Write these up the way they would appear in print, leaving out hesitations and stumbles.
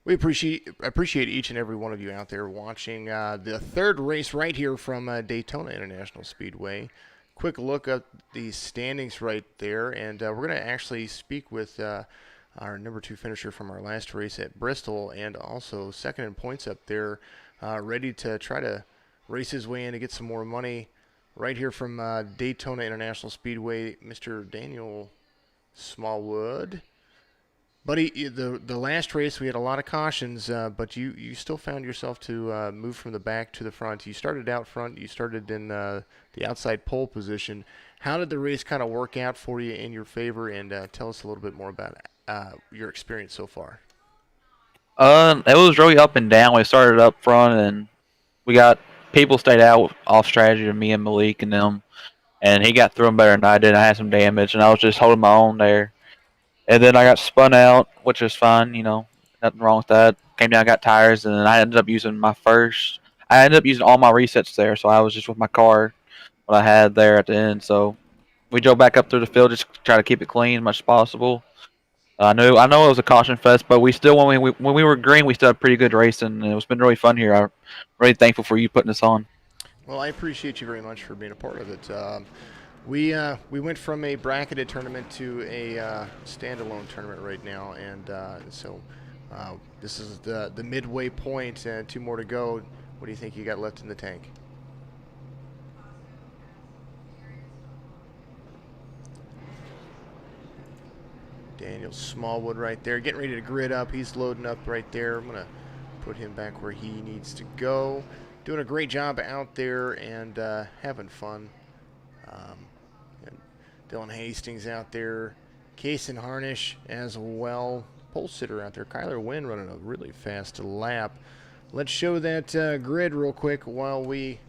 We appreciate each and every one of you out there watching the third race right here from Daytona International Speedway. Quick look at the standings right there, and we're going to actually speak with our number 2 finisher from our last race at Bristol, and also second in points up there, ready to try to race his way in to get some more money. Right here from Daytona International Speedway, Mr. Daniel Smallwood. Buddy, the last race we had a lot of cautions, but you still found yourself to move from the back to the front. You started out front. You started in the outside pole position. How did the race kind of work out for you in your favor? And tell us a little bit more about your experience so far. It was really up and down. We started up front, and we got people stayed out off strategy to me and Malik and them, and he got through them better than I did. I had some damage, and I was just holding my own there. And then I got spun out, which is fine, nothing wrong with that. Came down, got tires, and then I ended up using I ended up using all my resets there, so I was just with my car, what I had there at the end. So we drove back up through the field, just try to keep it clean as much as possible. I know it was a caution fest, but we still, when we were green, we still had pretty good racing, and it's been really fun here. I'm really thankful for you putting this on. Well, I appreciate you very much for being a part of it. We went from a bracketed tournament to a standalone tournament right now, and so this is the midway point, and 2 more to go. What do you think you got left in the tank? Daniel Smallwood right there, getting ready to grid up. He's loading up right there. I'm going to put him back where he needs to go. Doing a great job out there and having fun. And Dylan Hastings out there. Kason Harnish as well. Pole sitter out there. Kyler Wynn running a really fast lap. Let's show that grid real quick while we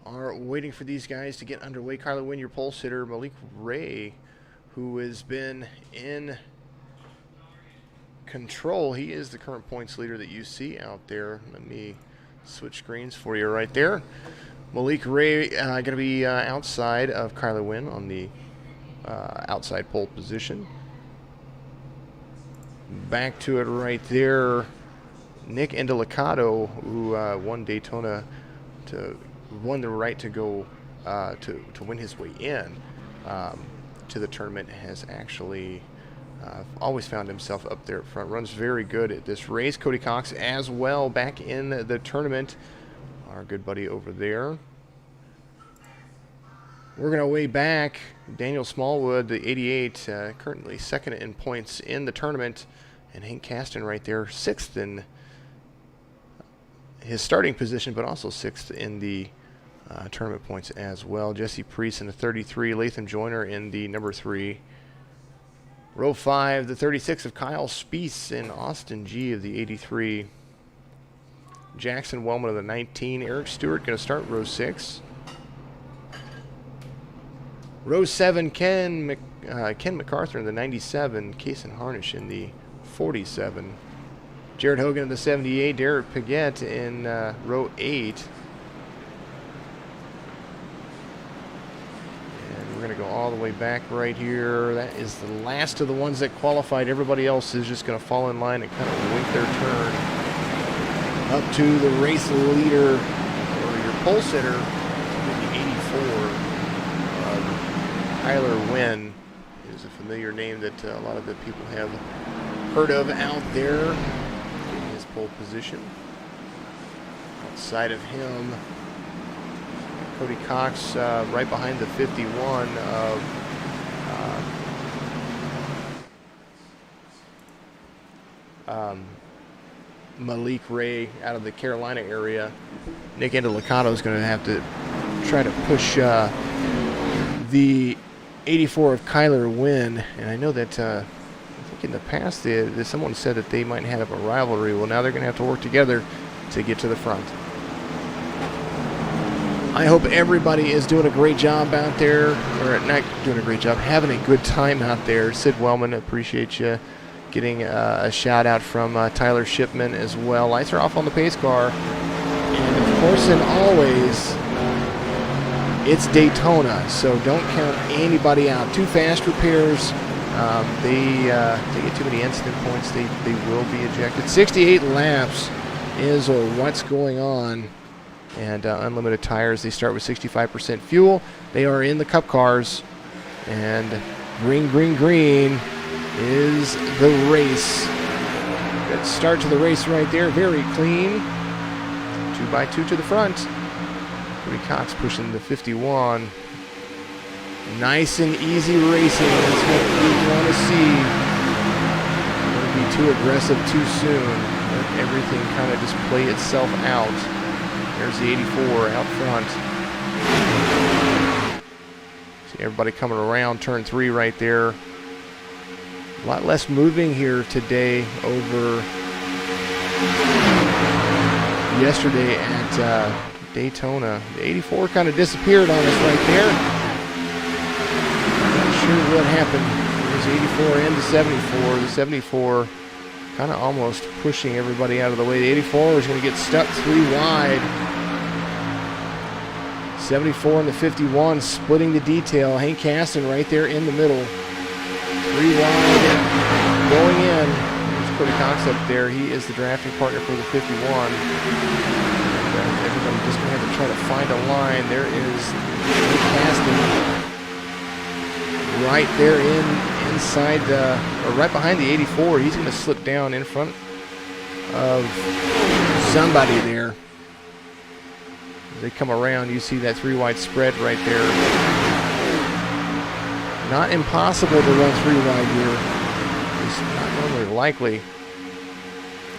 are waiting for these guys to get underway. Kyler Wynn, your pole sitter. Malik Ray, who has been in control. He is the current points leader that you see out there. Let me switch screens for you right there. Malik Ray going to be outside of Kyler Wynn on the outside pole position. Back to it right there. Nick Endelicato, who won Daytona, won the right to go to win his way in to the tournament, has actually always found himself up there at front. Runs very good at this race. Cody Cox as well back in the tournament. Our good buddy over there. We're going to weigh back Daniel Smallwood, the 88, currently second in points in the tournament. And Hank Caston right there, 6th in his starting position, but also 6th in the tournament points as well. Jesse Priest in the 33, Latham Joyner in the number 3. Row 5, the 36 of Kyle Speece and Austin G of the 83. Jackson Wellman of the 19. Eric Stewart going to start row 6. Row 7, Ken MacArthur in the 97. Kason Harnish in the 47. Jared Hogan in the 78. Derek Paget in row 8. And we're going to go all the way back right here. That is the last of the ones that qualified. Everybody else is just going to fall in line and kind of wait their turn. Up to the race leader, or your pole sitter, the 84. Kyler Wynn is a familiar name that a lot of the people have heard of out there in his pole position. Outside of him, Cody Cox right behind the 51 of Malik Ray out of the Carolina area. Nick Endelicato is going to have to try to push the 84 of Kyler Wynn. And I know that I think in the past someone said that they might have a rivalry. Well, now they're going to have to work together to get to the front. I hope everybody is doing a great job out there, or not doing a great job, having a good time out there. Sid Wellman, appreciate you getting a shout out from Tyler Shipman as well. Lights are off on the pace car. And of course and always, it's Daytona, so don't count anybody out. 2 fast repairs They get too many incident points, they will be ejected. 68 laps is what's going on. And unlimited tires, they start with 65% fuel. They are in the Cup cars. And green, green, green is the race. Good start to the race right there. Very clean. 2x2 to the front. Cody Cox pushing the 51. Nice and easy racing. That's what we want to see. Don't be too aggressive too soon. Let everything kind of just play itself out. There's the 84 out front. See everybody coming around turn 3 right there. A lot less moving here today over yesterday at Daytona. The 84 kind of disappeared on us right there. Not sure what happened. There's the 84 and the 74. The 74 kind of almost pushing everybody out of the way. The 84 is going to get stuck 3 wide. 74 and the 51 splitting the detail. Hank Caston right there in the middle. 3 wide going in. There's Cody Cox up there. He is the drafting partner for the 51. Everybody just going to have to try to find a line. There is Hank Caston right there inside, or right behind the 84. He's going to slip down in front of somebody there. As they come around, you see that 3 wide spread right there. Not impossible to run 3 wide here. It's not normally likely.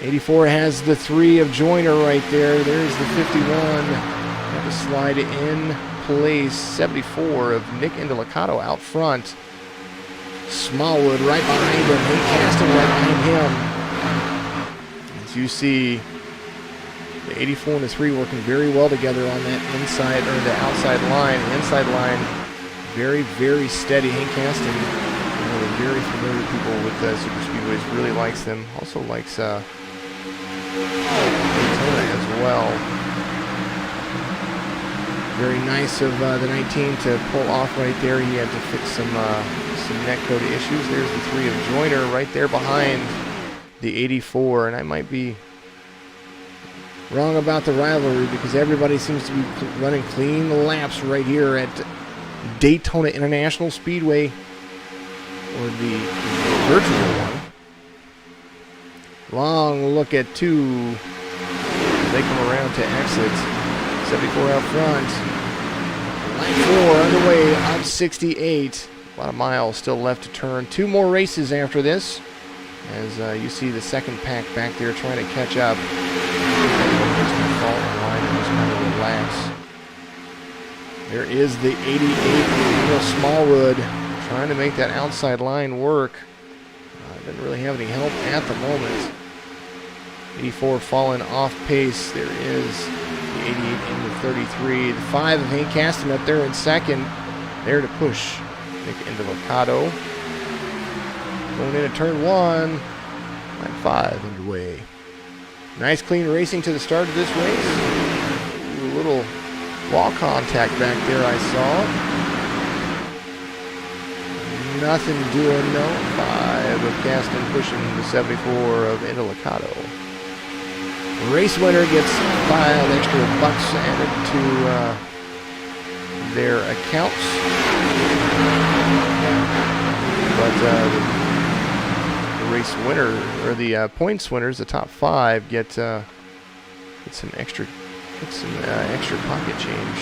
84 has the 3 of Joyner right there. There's the 51. Have to slide in place. 74 of Nick Indelicato out front. Smallwood right behind him. Hank Caston right behind him. As you see, the 84 and the 3 working very well together on that inside or the outside line. The inside line, very, very steady. Hank Caston, one of the very familiar people with super speedways, really likes them. Also likes Daytona as well. Very nice of the 19 to pull off right there. He had to fix some netcode issues. There's the 3 of Joyner right there behind the 84, and I might be wrong about the rivalry because everybody seems to be running clean laps right here at Daytona International Speedway, or the virtual one. Long look at 2 as they come around to exit. 74 out front. Line 4 underway on 68. About a mile still left to turn. 2 more races after this. As you see the second pack back there trying to catch up. Fall in line and just kind of relax. There is the 88 Neil Smallwood trying to make that outside line work. Doesn't really have any help at the moment. 84 falling off pace. There is the 88 and the 33. The 5 of Hank Caston up there in second. There to push Nick Indelicato. Going into turn 1. Line 5 underway. Nice clean racing to the start of this race. Ooh, a little wall contact back there I saw. Nothing doing, no. 5 of Caston pushing the 74 of Indelicato. Race winner gets 5 extra bucks added to their accounts. But the race winner, or the points winners, the top 5, get some extra pocket change.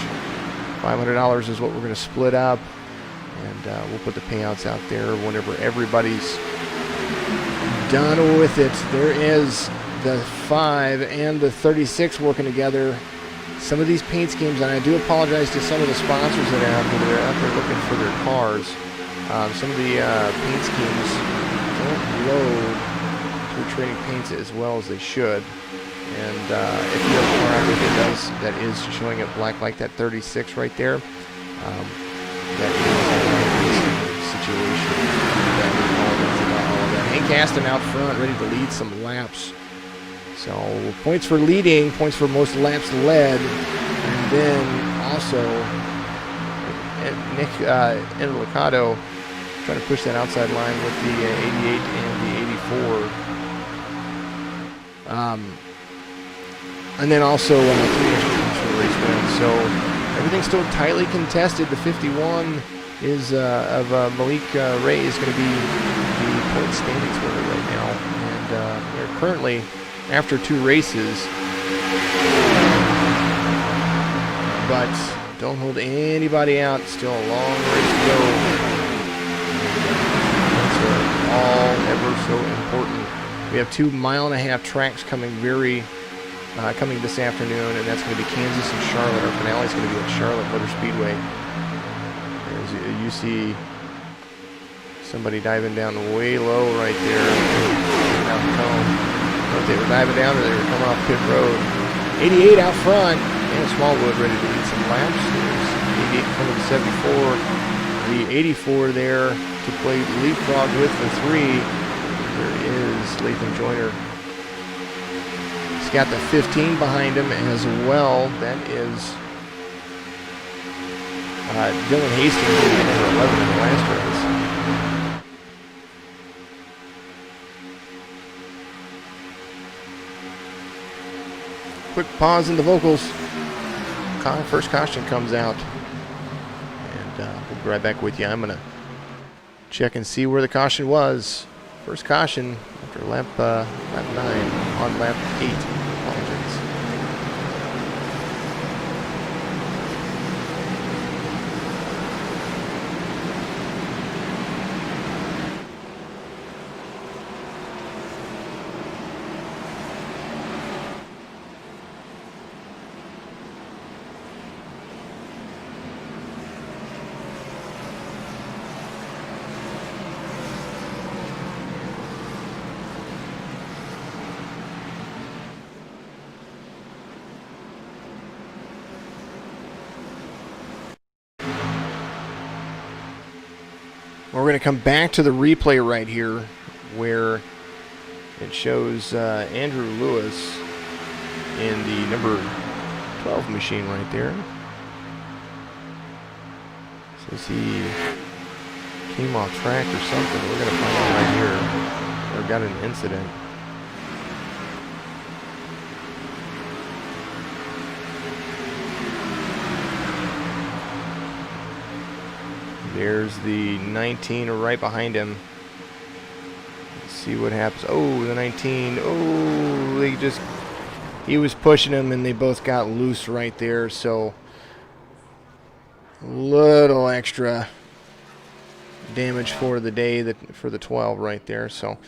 $500 is what we're going to split up, and we'll put the payouts out there whenever everybody's done with it. There is the 5 and the 36 working together. Some of these paint schemes, and I do apologize to some of the sponsors that are out there looking for their cars. Some of the paint schemes don't load through trading paints as well as they should. And if you have a car out there that is showing it black like that 36 right there, that is a situation. Hank Caston out front, ready to lead some laps. So points for leading, points for most laps led, and then also Nick Indelicato trying to push that outside line with the 88 and the 84. And then also 3 extra points for the race win. So everything's still tightly contested. The 51 is of Malik Ray is going to be the point standings winner right now. And they're currently, after 2 races, but don't hold anybody out. Still a long race to go. That's all ever so important. We have 2 mile-and-a-half tracks coming coming this afternoon, and that's going to be Kansas and Charlotte. Our finale is going to be at Charlotte Motor Speedway. You see somebody diving down way low right there. Out the cone. If they were diving down or they were coming off pit road. 88 out front. And Smallwood ready to lead some laps. There's 88 coming to 74. The 84 there to play leapfrog with the 3. There is Latham Joyner. He's got the 15 behind him as well. That is Dylan Hastings in number 11 in the last race. Quick pause in the vocals. First caution comes out. And we'll be right back with you. I'm going to check and see where the caution was. First caution after lap 9 on lap 8. Apologies. We're going to come back to the replay right here where it shows Andrew Lewis in the number 12 machine right there. Says he came off track or something. We're going to find out right here. Or got an incident. There's the 19 right behind him. Let's see what happens. Oh, the 19. Oh, he was pushing him and they both got loose right there. So a little extra damage for the day for the 12 right there. So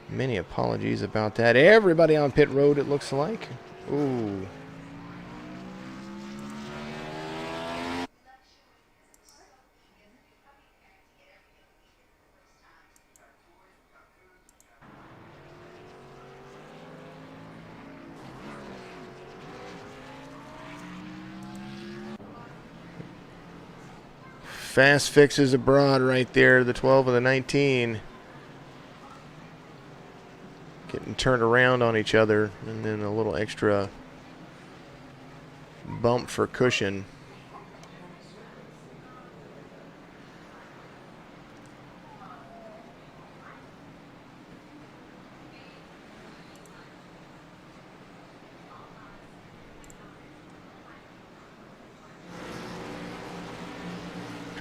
many apologies about that. Everybody on pit road, it looks like. Ooh. Fast fixes abroad right there, the 12 and the 19. Getting turned around on each other, and then a little extra bump for cushion.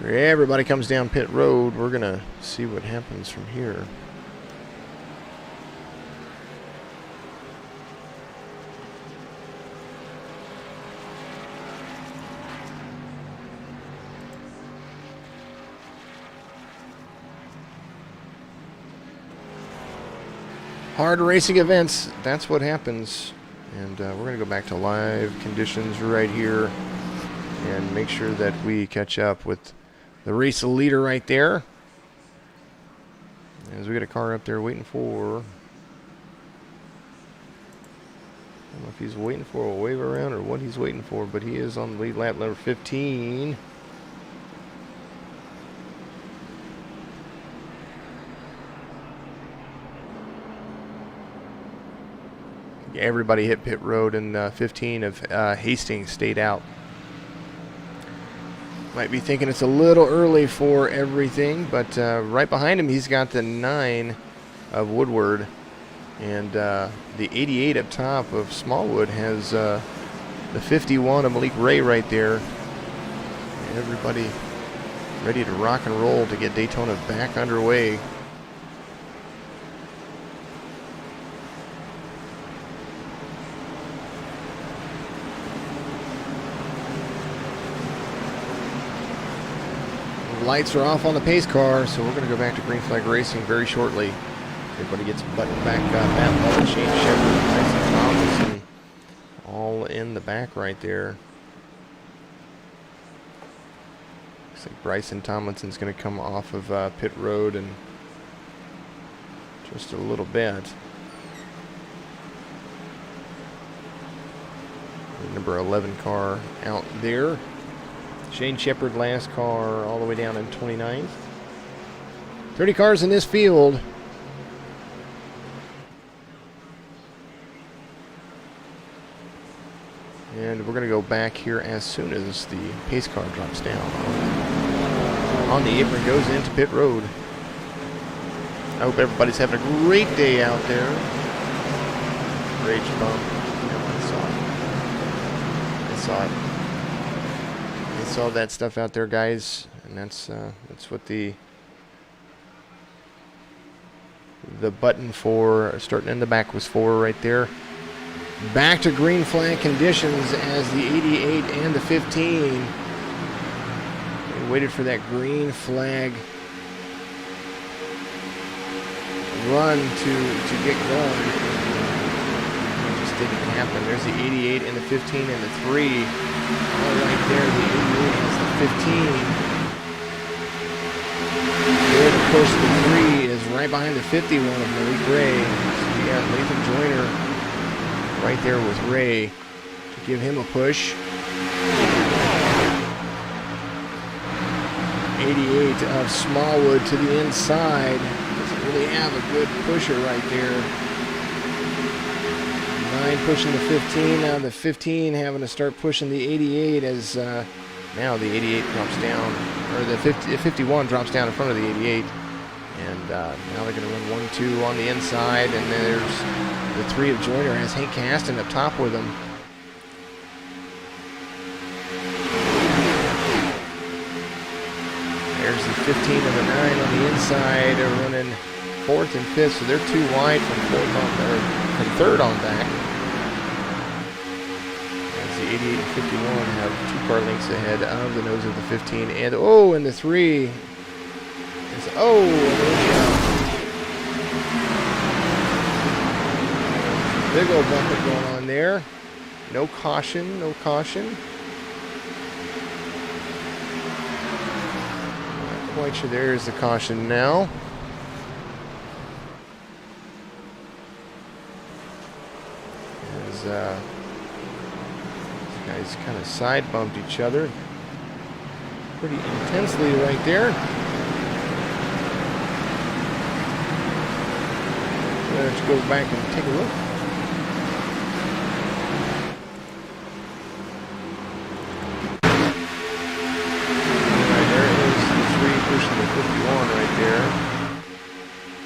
Everybody comes down pit road. We're going to see what happens from here. Hard racing events, that's what happens. And we're going to go back to live conditions right here and make sure that we catch up with the race leader right there. As we got a car up there waiting for, I don't know if he's waiting for a wave around or what he's waiting for, but he is on the lead lap, number 15. Everybody hit pit road, and 15 of Hastings stayed out. Might be thinking it's a little early for everything, but right behind him he's got the 9 of Woodward, and the 88 up top of Smallwood has the 51 of Malik Ray right there. Everybody ready to rock and roll to get Daytona back underway. Lights are off on the pace car, so we're going to go back to green flag racing very shortly. Everybody gets buttoned back up. Matt Lovett, Shane Shepard, Bryson Tomlinson, all in the back right there. Looks like Bryson Tomlinson's going to come off of pit road in just a little bit. The number 11 car out there. Shane Shepard, last car, all the way down in 29th. 30 cars in this field. And we're going to go back here as soon as the pace car drops down. On the apron, goes into pit road. I hope everybody's having a great day out there. Rage bump. Yeah, I saw it. I saw that stuff out there, guys, and that's what the button for starting in the back was for right there. Back to green flag conditions as the 88 and the 15. We waited for that green flag run to get going. It just didn't happen. There's the 88 and the 15 and the 3. All right there, the 88 has the 15. There to push the 3 is right behind the 51 of Malik Ray. So we got Nathan Joyner right there with Ray to give him a push. 88 of Smallwood to the inside. Doesn't really have a good pusher right there. 9 pushing the 15. Now the 15 having to start pushing the 88 as now the 88 drops down, or the 51 drops down in front of the 88. And now they're going to run 1-2 on the inside, and then there's the 3 of Joyner has Hank Caston up top with him. There's the 15 and the 9 on the inside. They're running 4th and 5th, so they're 2 wide from 3rd on back. As the 88 and 51 have 2 car lengths ahead of the nose of the 15, and and the 3 is big old bumper going on there. No caution, no caution. Not quite sure. There's the caution now. As these guys kind of side bumped each other pretty intensely right there. Let's go back and take a look. Pushing the 51 right there.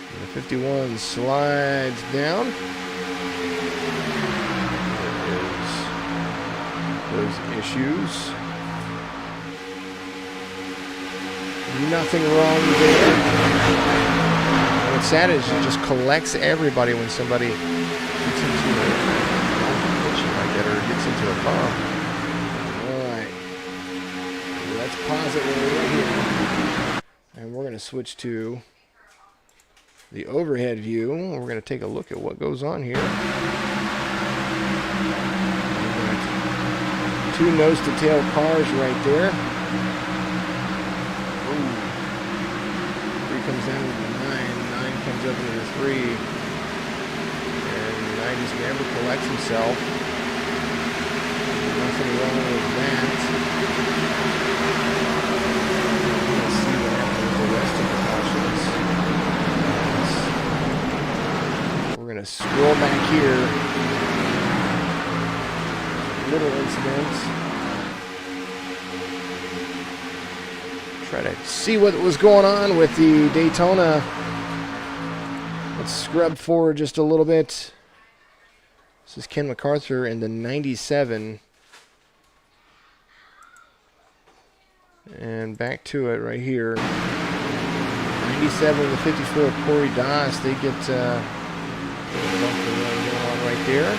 And the 51 slides down. There's those issues. Nothing wrong there. And what's sad is it just collects everybody when somebody gets into a collision like that or gets into a bump. Alright. Let's pause it right here. And we're going to switch to the overhead view. We're going to take a look at what goes on here. Two nose-to-tail cars right there. Ooh. 3 comes down to the 9. 9 comes up into the 3. And 9 just never collects himself. Nothing wrong with that. We're going to scroll back here. Little incidents. try to see what was going on with the Daytona. Let's scrub forward just a little bit. This is Ken MacArthur in the 97. And back to it right here. 97 to 54, Corey Doss. They get a bumper going on right there.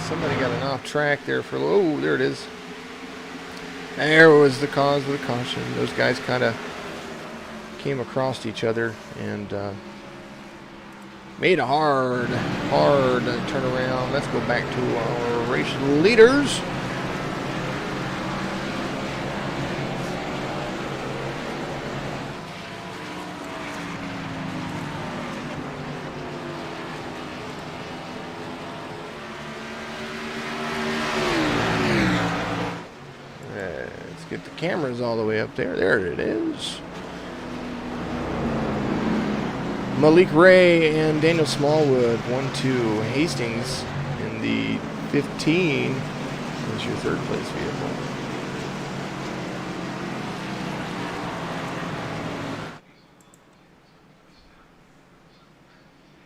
Somebody got an off track there for, oh, there it is. There was the cause of the caution. Those guys kind of came across each other and made a hard turnaround. Let's go back to our race leaders. Let's get the cameras all the way up there. There it is. Malik Ray and Daniel Smallwood, 1-2. Hastings in the 15 is your third place vehicle.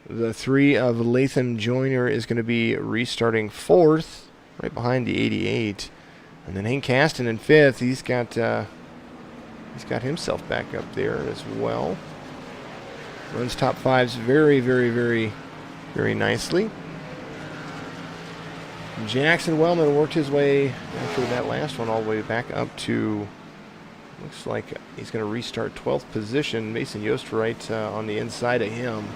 The 3 of Latham Joyner is going to be restarting 4th, right behind the 88. And then Hank Caston in 5th. He's got himself back up there as well. Runs top 5s very, very, very, very nicely. Jackson Wellman worked his way after that last one all the way back up to, looks like he's going to restart 12th position. Mason Yost on the inside of him.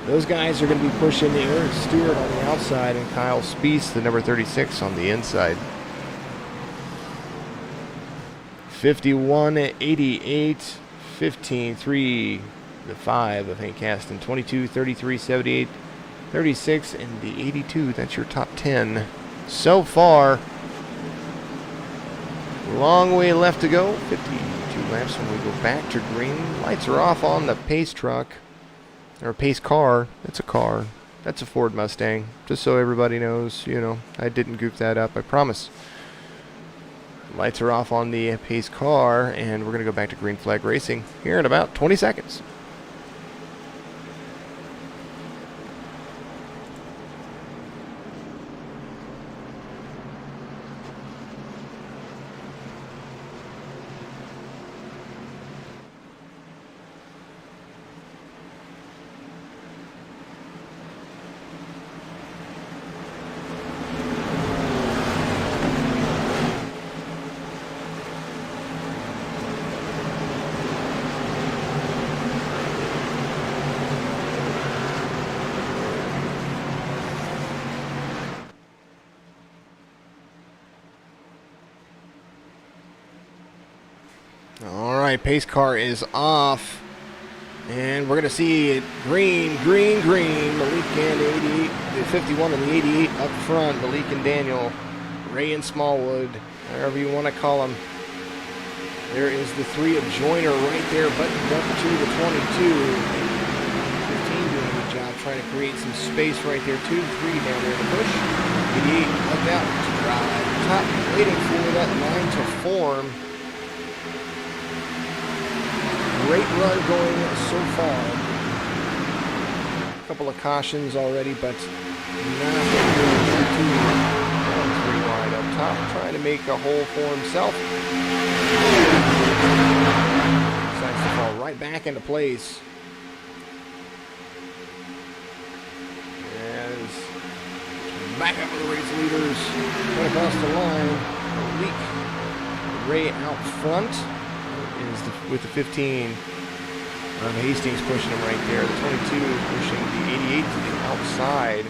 Those guys are going to be pushing the Eric Stewart on the outside and Kyle Speece, the number 36, on the inside. 51-88, 15-3. The 5 of Hank Caston, 22, 33, 78, 36, and the 82. That's your top 10 so far. Long way left to go. 52 laps when we go back to green. Lights are off on the pace truck, or pace car. It's a car. That's a Ford Mustang. Just so everybody knows, you know, I didn't goof that up, I promise. Lights are off on the pace car, and we're going to go back to green flag racing here in about 20 seconds. Pace car is off, and we're going to see it green. Malik and the 88, the 51 and the 88 up front. Malik and Daniel, Ray and Smallwood, however you want to call them. There is the 3 of Joyner right there, buttoned up to the 22. 15 doing a good job trying to create some space right there. 2 and 3 down there in the push. 88 up out to drive. Top waiting for that line to form. Great run going so far. A couple of cautions already, but nothing really too 1-3 wide up top, trying to make a hole for himself. Decides to fall right back into place. And back up with the race leaders. Right across the line. Malik Ray out front. Is with the 15 Hastings pushing him right there. The 22 pushing the 88 to the outside.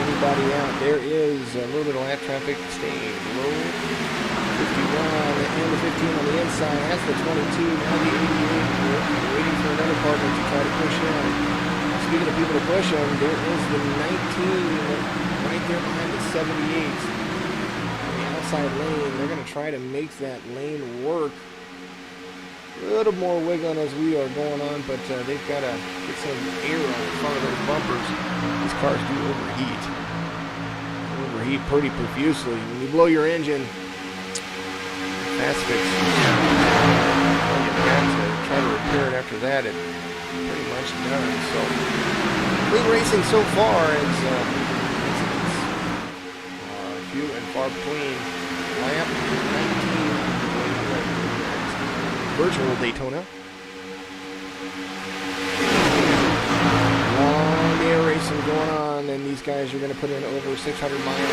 Everybody out. There is a little bit of lap traffic staying low. 51 and the 15 on the inside. That's the 22. Now the 88. Waiting for another partner to try to push him. Speaking of people to push him, there is the 19 right there behind the 78. Outside lane, they're going to try to make that lane work. A little more wiggling as we are going on, but they've got to get some air on the front of those bumpers. These cars do overheat. Overheat pretty profusely. When you blow your engine, fast fix, well, you got to try to repair it after that. It's pretty much done. So, lead racing so far is few and far between. Lap 19. Virtual Daytona. Long day of racing going on, and these guys are going to put in over 600 miles in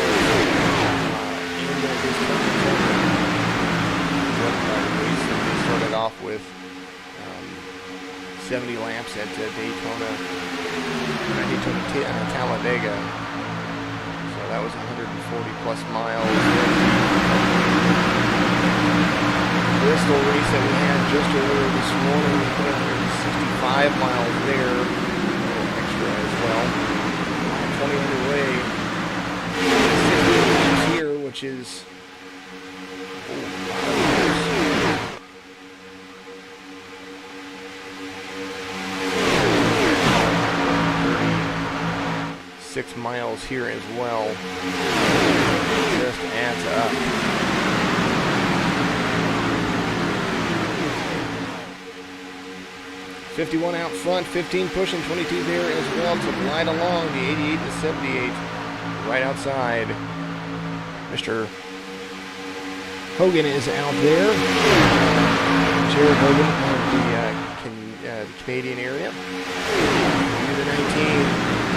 this tournament. They started off with 70 laps at Daytona, Talladega. So that was 140 plus miles. Bristol race that we had just earlier this morning, we put 165 miles there, a little extra as well. 20 underway. 60 laps here, which is 6 miles here as well. Just adds up. 51 out front, 15 pushing, 22 there as well to glide along the 88 to 78 right outside. Mr. Hogan is out there. Jared Hogan of the Canadian area. You're the 19.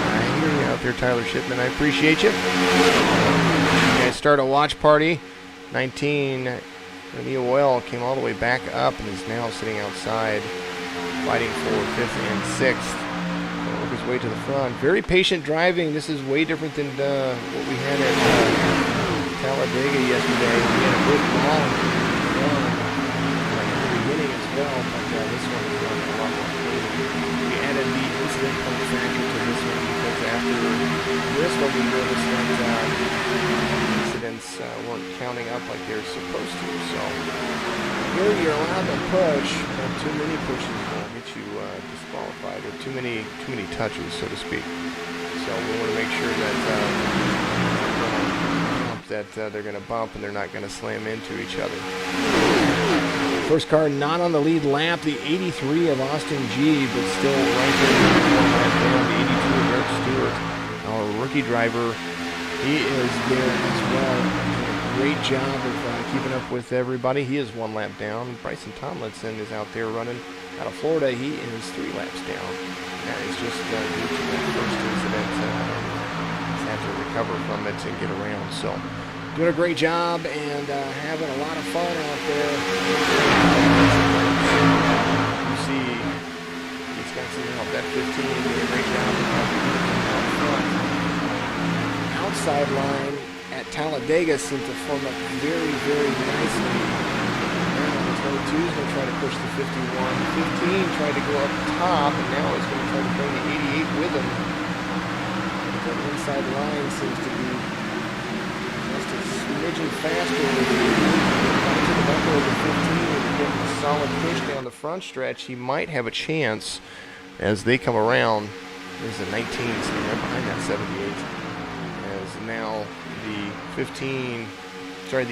I hear you out there, Tyler Shipman. I appreciate you. You guys start a watch party. 19, Neil Well came all the way back up and is now sitting outside, fighting for 5th and 6th. He'll work his way to the front. Very patient driving. This is way different than what we had at Talladega yesterday. We had a good long run in the beginning as well, but this one is running a lot more clean. We added the incident point factor to this one because after Bristol we noticed that incidents weren't counting up like they're supposed to. So here you're allowed to push, but too many pushes will get you disqualified, or too many touches, so to speak. So we want to make sure that they're going to bump and they're not going to slam into each other. First car not on the lead lap, the 83 of Austin G, but still right there on the 82 of Eric Stewart, our rookie driver. He is there as well. Great job of keeping up with everybody. He is 1 lap down. Bryson Tomlinson is out there running out of Florida. He is 3 laps down. That is just due to that first incident. He's had to recover from it and get around. So, doing a great job and having a lot of fun out there. You see, he's got some help. That 15 doing a great job out front. Outside line at Talladega seemed to form up very, very nicely. Now the 22 is going to try to push the 51. 15 tried to go up top, and now he's going to try to bring the 88 with him. The inside line seems to be just a smidgen faster. Back to the bumper of the 15 and getting a solid push down the front stretch. He might have a chance as they come around. There's a 19 sitting right behind that 78. Now the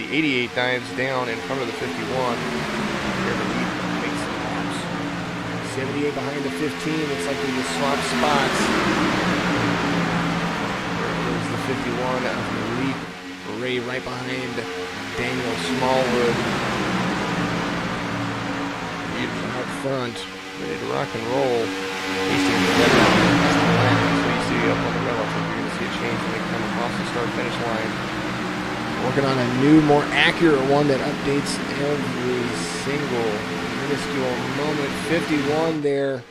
88 dives down in front of the 51. Here the lead makes some laps. 78 behind the 15. Looks like they just swapped spots. There's the 51 of the lead. Ray right behind Daniel Smallwood. Out front, ready to rock and roll. Hastings led down the lap. So you see up on the relative, you're going to see a change when they come across the start-finish line. Working on a new, more accurate one that updates every single minuscule moment. 51 there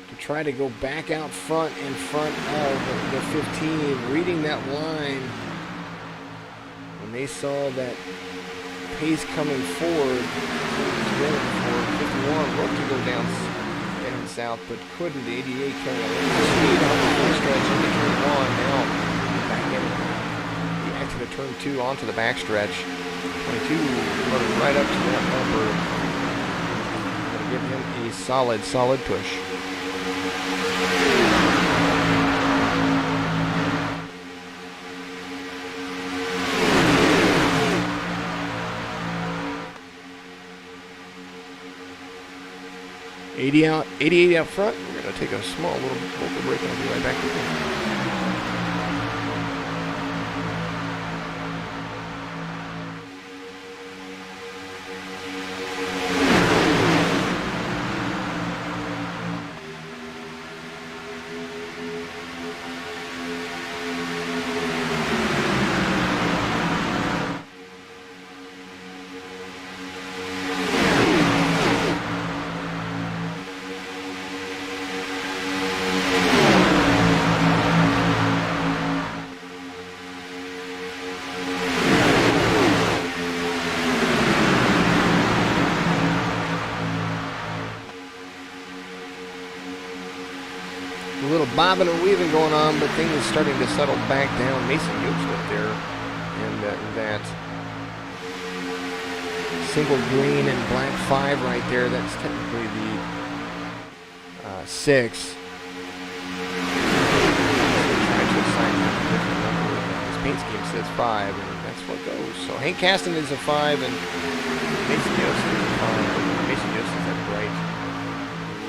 to try to go back out front in front of the 15. Reading that line, when they saw that pace coming forward, for 51 looked to go down south, but couldn't. The 88 carry a little speed on the full stretch into turn 1. Now back in the exit of turn 2 onto the backstretch. 22 running right up to that bumper. A a solid push. Out, 88 out front. We're going to take a small little vocal break and I'll be right back with you. A little bobbing and weaving going on, but things are starting to settle back down. Mason Yost up there, and that single green and black 5 right there. That's technically the 6. His paint scheme says 5, and that's what goes. So Hank Caston is a 5, and Mason Yost is a 5. Mason Yost is that bright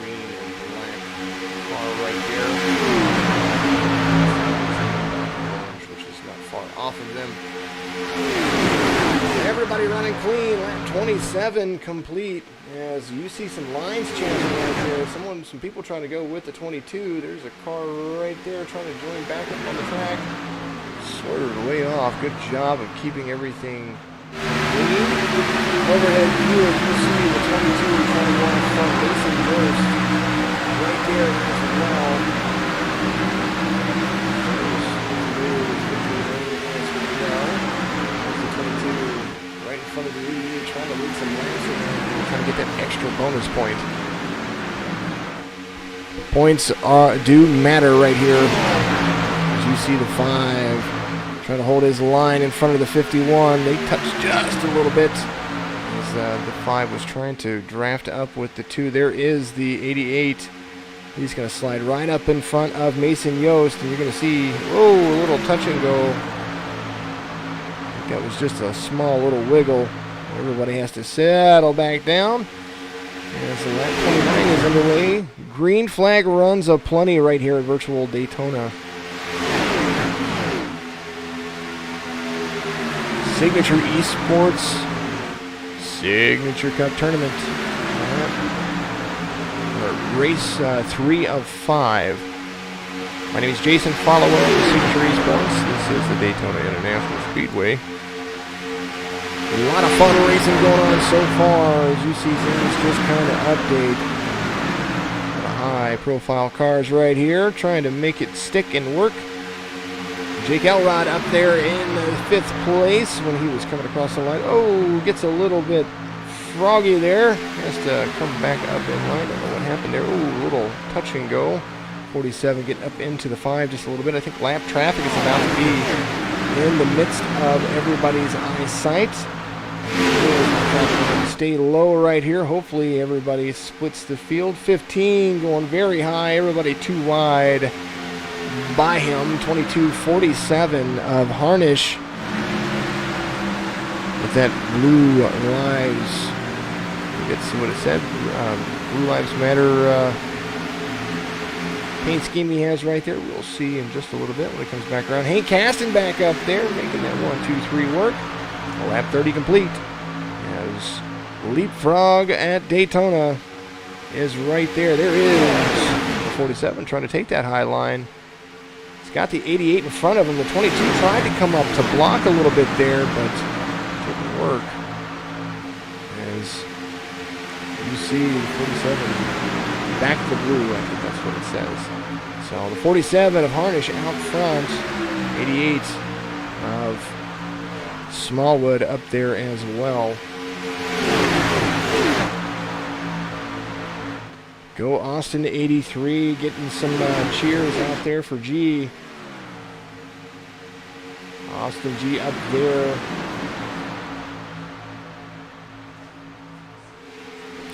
green and black car right there, which is not far off of them. Everybody running clean. Lap 27 complete. As you see some lines changing right there. Some people trying to go with the 22. There's a car right there trying to join back up on the track. Swerved way off. Good job of keeping everything clean. Overhead view, you see the 22 trying to go in front. Mason Yost right there as well. Right in front of the lead, trying to lead some laps and trying to get that extra bonus point. Points do matter right here. As you see the 5 trying to hold his line in front of the 51. They touched just a little bit as the 5 was trying to draft up with the 2. There is the 88. He's going to slide right up in front of Mason Yost, and you're going to see, whoa, a little touch and go. That was just a small little wiggle. Everybody has to settle back down. As the lap 29 is underway. Green flag runs aplenty right here at Virtual Daytona. Signature Esports Signature Cup Tournament. Race 3 of 5. My name is Jason Follower of Signature Esports. This is the Daytona International Speedway. A lot of fun racing going on so far. As you see things just kind of update. High profile cars right here trying to make it stick and work. Jake Elrod up there in 5th place when he was coming across the line. Oh, gets a little bit froggy there. Has to come back up in line. I don't know what happened there. Oh, a little touch and go. 47 getting up into the 5 just a little bit. I think lap traffic is about to be in the midst of everybody's eyesight. Stay low right here. Hopefully everybody splits the field. 15 going very high. Everybody too wide by him. 22.47 of Harnish with that Blue Lives. Let's see what it said. Blue Lives Matter paint scheme he has right there. We'll see in just a little bit when it comes back around. Hank Caston back up there, making that 1, 2, 3 work. Lap 30 complete. As Leapfrog at Daytona is right there. There is the 47 trying to take that high line. He's got the 88 in front of him. The 22 tried to come up to block a little bit there, but it didn't work. As you see the 47 back to blue, I think that's what it says. So the 47 of Harnish out front. 88 of Smallwood up there as well. Go Austin 83, getting some cheers out there for G. Austin G up there.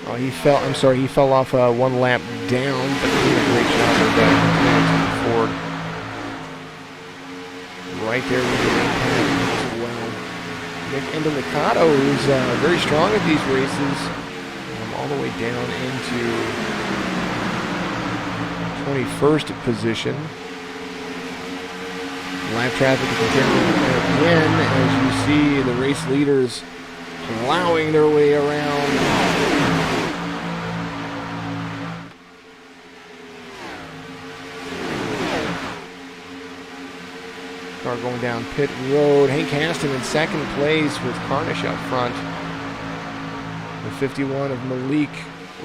Oh, he fell. I'm sorry, he fell off one lap down, but he did a great job of forward. Right there with the impact as well. Nick Endelicato, who's very strong at these races, all the way down into 21st position. Lap traffic continuing again as you see the race leaders plowing their way around. Car going down pit road. Hank Haston in second place with Carnish up front. The 51 of Malik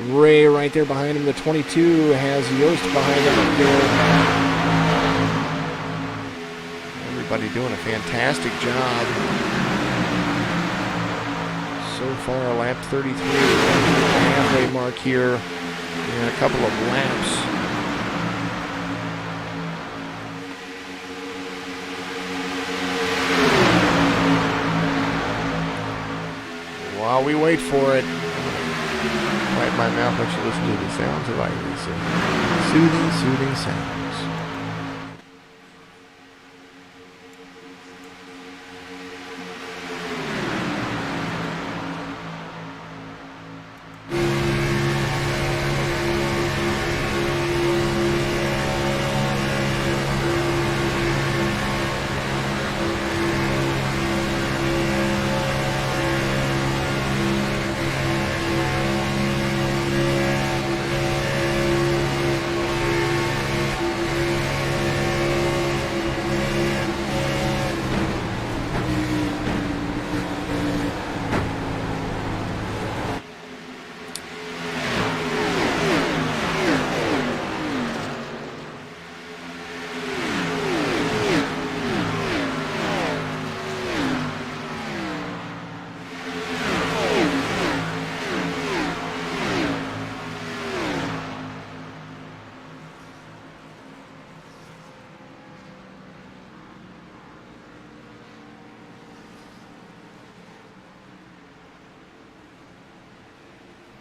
Ray right there behind him. The 22 has Yost behind him up there. Everybody doing a fantastic job. So far, lap 33, the halfway mark here in a couple of laps. While we wait for it, wipe my mouth, let you listen to the sounds of iRacing. Soothing, soothing sounds.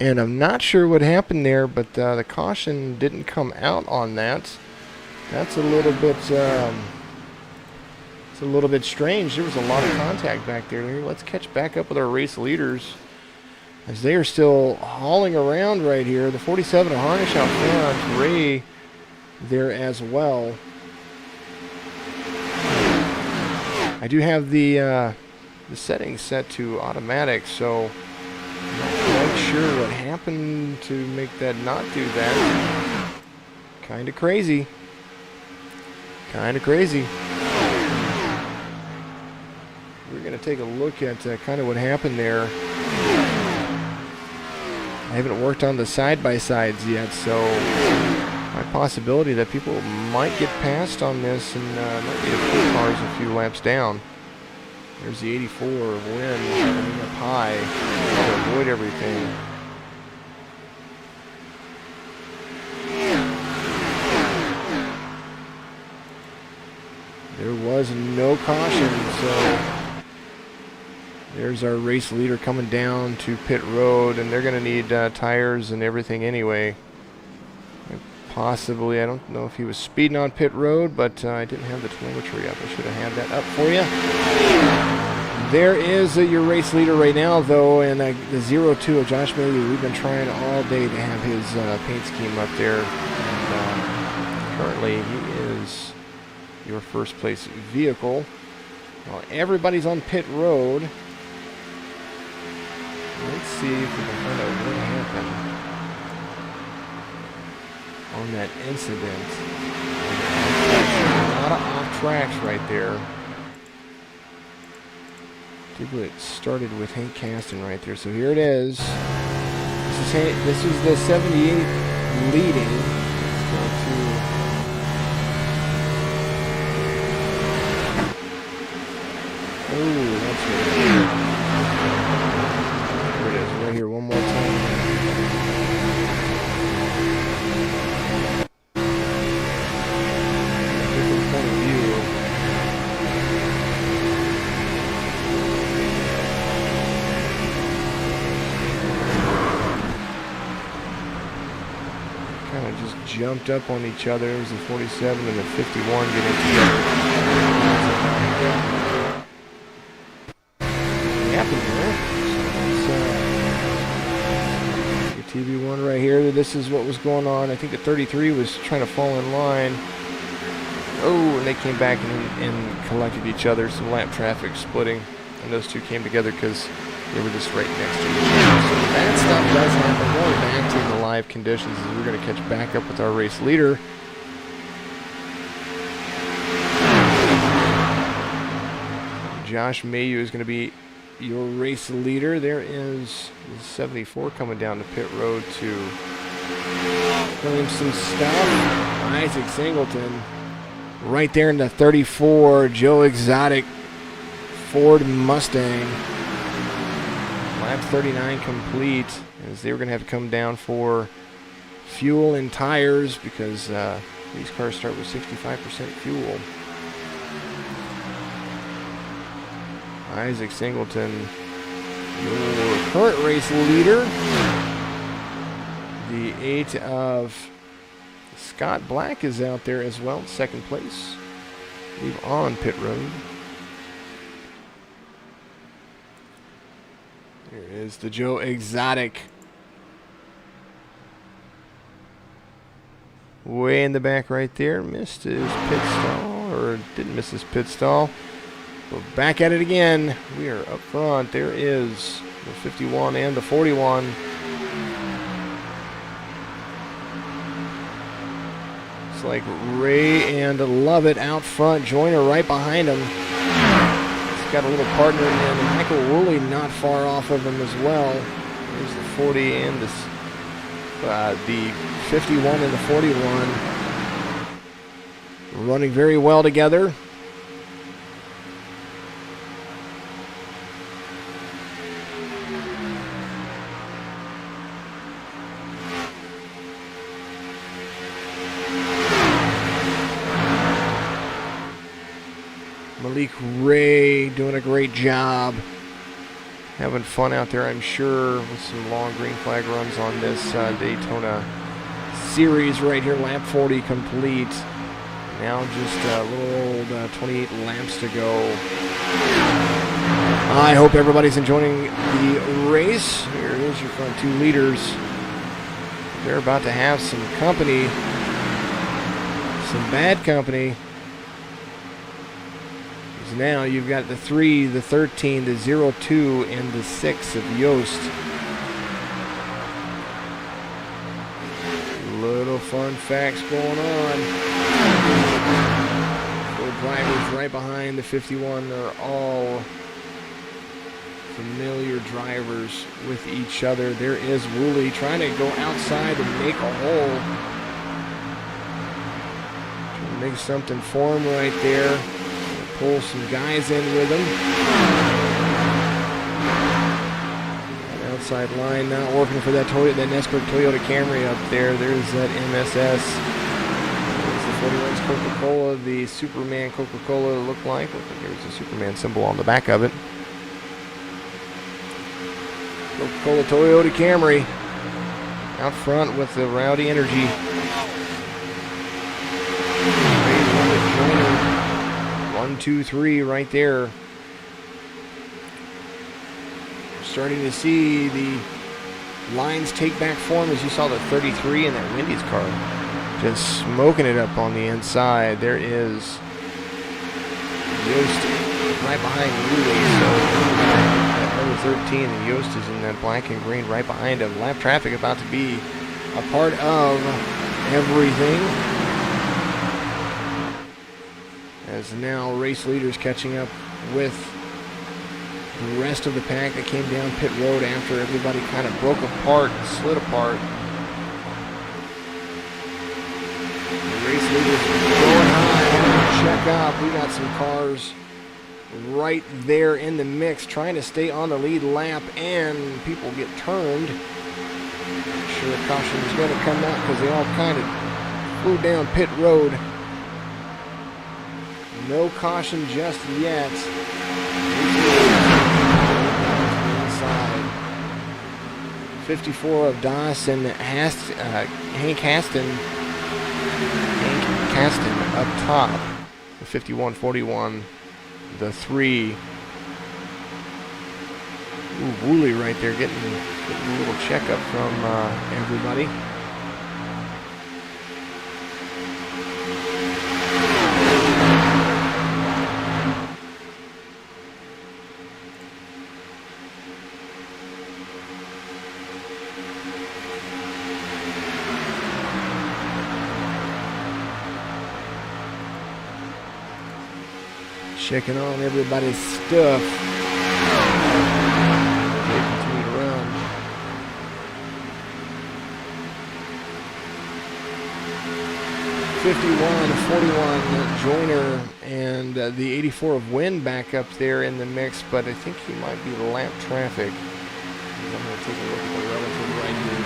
And I'm not sure what happened there, but the caution didn't come out on that. That's a little bit, it's a little bit strange. There was a lot of contact back there. Let's catch back up with our race leaders as they are still hauling around right here. The 47 of Harnish out front, Ray there as well. I do have the settings set to automatic, so I'm not quite sure what happened to make that not do that. Kind of crazy. Kind of crazy. We're going to take a look at kind of what happened there. I haven't worked on the side-by-sides yet, so my possibility that people might get past on this and might be a few cars a few laps down. There's the 84 Win coming up high to avoid everything. There was no caution, so there's our race leader coming down to pit road, and they're going to need tires and everything anyway. Possibly, I don't know if he was speeding on pit road, but I didn't have the telemetry up. I should have had that up for you. There is your race leader right now, though, and the 02 of Josh Maley. We've been trying all day to have his paint scheme up there. And, currently, he is your first place vehicle. Well, everybody's on pit road. Let's see if we can find out what happened on that incident. A lot of off tracks right there. It started with Hank Caston right there. So here it is. This is the 78 leading. Oh, that's right. Here it is, right here, one more time. Different point of view. kind of just jumped up on each other. It was the 47 and the 51 getting together. Happened there. So that's your TV1 right here. This is what was going on. I think the 33 was trying to fall in line. Oh, and they came back and collected each other. Some lap traffic splitting. And those two came together because they were just right next to each other. So that stuff does happen. Going back to the live conditions as we're going to catch back up with our race leader. Josh Mayu is going to be your race leader. There is the 74 coming down the pit road to claim some stuff. Isaac Singleton right there in the 34 Joe Exotic Ford Mustang. Lap 39 complete, as they were going to have to come down for fuel and tires because these cars start with 65% fuel. Isaac Singleton, your current race leader. The 8 of Scott Black is out there as well, second place. Leave on pit road. Here is the Joe Exotic. Way in the back right there. Missed his pit stall, or didn't miss his pit stall. We're back at it again. We are up front. There is the 51 and the 41. It's like Ray and Lovett out front. Joyner right behind him. He's got a little partner in Michael Woolley not far off of him as well. There's the 40 and the 51 and the 41. Running very well together. Malik Ray doing a great job. Having fun out there, I'm sure, with some long green flag runs on this Daytona series right here. Lap 40 complete. Now just a little old 28 laps to go. I hope everybody's enjoying the race. Here is your front two leaders. They're about to have some company. Some bad company. Now you've got the 3, the 13, the 02, and the 6 of Yost. Little fun facts going on. The drivers right behind the 51 are all familiar drivers with each other. There is Woolley trying to go outside and make a hole. Trying to make something for him right there. Pull some guys in with him. That outside line not working for that NASCAR Toyota Camry up there. There's that MSS. There's the 41's Coca-Cola, the Superman Coca-Cola look like. There's a Superman symbol on the back of it. Coca-Cola Toyota Camry out front with the Rowdy Energy. 1, 2, 3 right there. Starting to see the lines take back form as you saw the 33 in that Wendy's car. Just smoking it up on the inside. There is Yost right behind Woolley. So that number 13 and Yost is in that black and green right behind him. Lap traffic about to be a part of everything. As now race leaders catching up with the rest of the pack that came down pit road after everybody kind of broke apart and slid apart. The race leaders going high, check up. We got some cars right there in the mix trying to stay on the lead lap, and people get turned. I'm sure caution is going to come out because they all kind of flew down pit road. No caution just yet. Inside. 54 of Dawson Hank Caston up top. The 51-41. The 3. Ooh, Woolley right there getting a little checkup from everybody. Checking on everybody's stuff. They continue to run. (51-41) Joyner and the 84 of Wynn back up there in the mix, but I think he might be lap traffic. I'm going to take a look at the relative right here.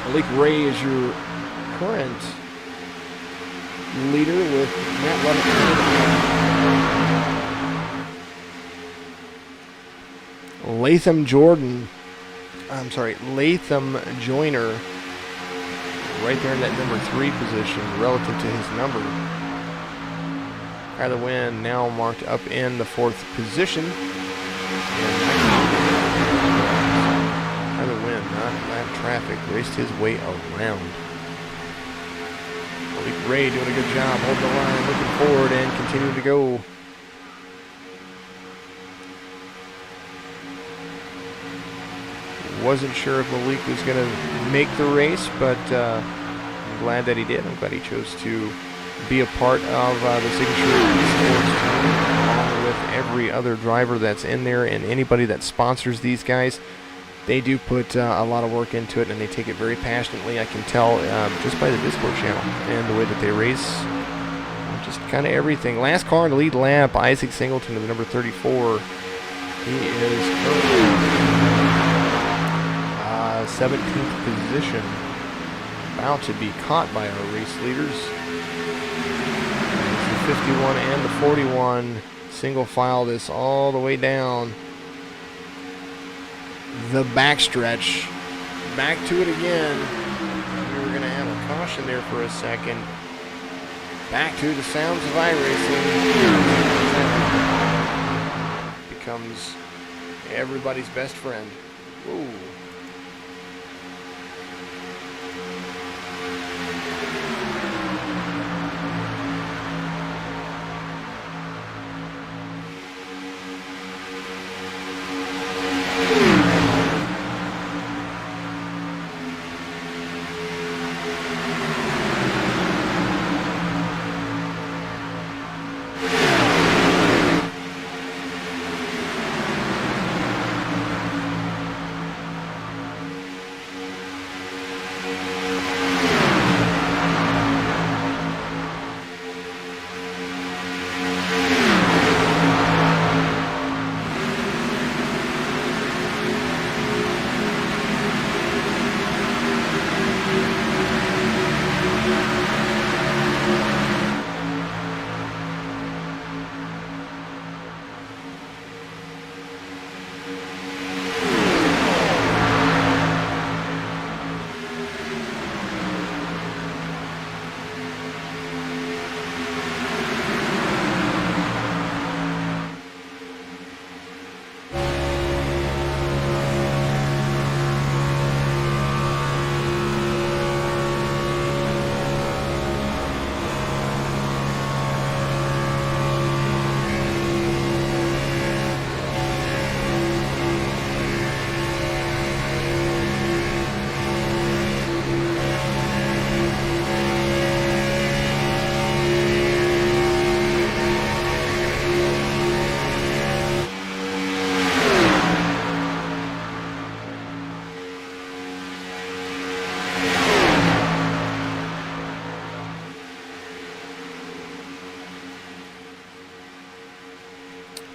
Malik Ray is your current leader with Matt Lovett. Latham Joyner right there in that number 3 position relative to his number. Kyler Wynn now marked up in the 4th position. Kyler Wynn, not lap traffic, raced his way around. Malik Ray doing a good job holding the line, looking forward and continuing to go. Wasn't sure if Malik was going to make the race, but I'm glad that he did. I'm glad he chose to be a part of the Signature Esports tournament, along with every other driver that's in there and anybody that sponsors these guys. They do put a lot of work into it, and they take it very passionately. I can tell just by the Discord channel and the way that they race, just kind of everything. Last car in the lead lap, Isaac Singleton of the number 34. He is currently 17th position, about to be caught by our race leaders. The 51 and the 41 single file this all the way down the backstretch. Back to it again. We were going to have a caution there for a second. Back to the sounds of iRacing. Becomes everybody's best friend. Whoa.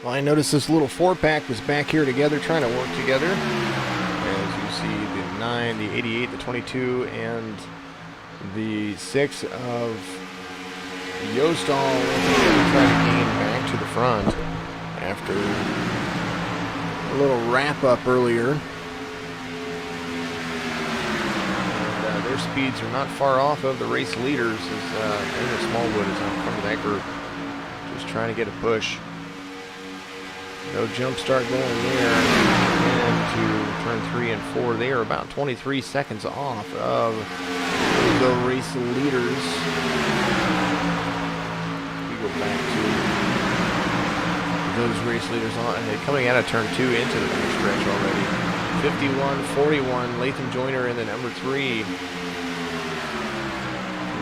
Well, I noticed this little 4-pack was back here together, trying to work together. As you see, the 9, the 88, the 22, and the 6 of Yostal trying to gain back to the front after a little wrap-up earlier. speeds are not far off of the race leaders as Amos Smallwood is on front of that group. Just trying to get a push. No jump start going there. Into turn 3 and 4. They are about 23 seconds off of the race leaders. We go back to those race leaders on coming out of turn 2 into the back stretch already. 51-41, Latham Joyner in the number 3.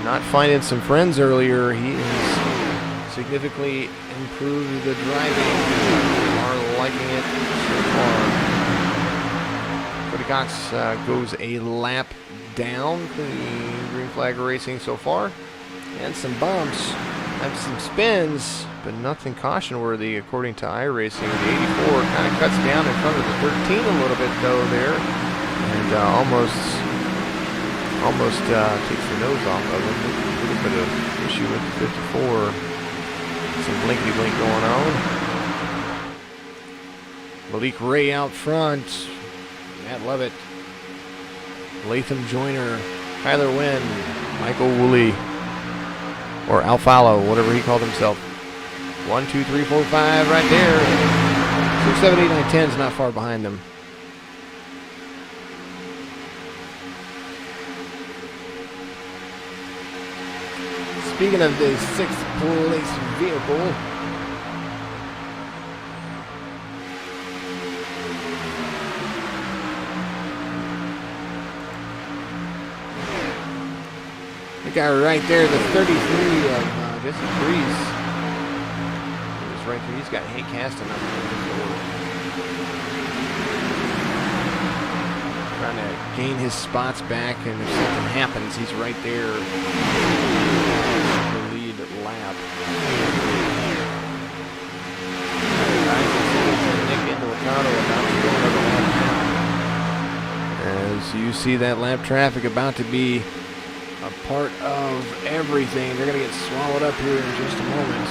Not finding some friends earlier. He has significantly improved the driving. Are liking it so far. Cody Cox goes a lap down. Clean green flag racing so far. And some bumps. Have some spins, but nothing caution-worthy according to iRacing. The 84 kind of cuts down in front of the 13 a little bit though there, and almost takes the nose off of him. A little bit of issue with the 54. Some blinkety-blink going on. Malik Ray out front. Matt Levitt. Latham Joyner. Tyler Wynn. Michael Woolley. Or Alfalo, whatever he called himself. 1, 2, 3, 4, 5 right there. 6, 7, 8, 9, 10 is not far behind them. Speaking of the 6th place vehicle, the guy right there, the 33 of Jesse Priest. He's right there. He's got Hank Caston up there. Trying to gain his spots back, and if something happens, he's right there. The lead lap. Nick Indelicado about to go another lap now. As you see that lap traffic about to be a part of everything. They're going to get swallowed up here in just a moment.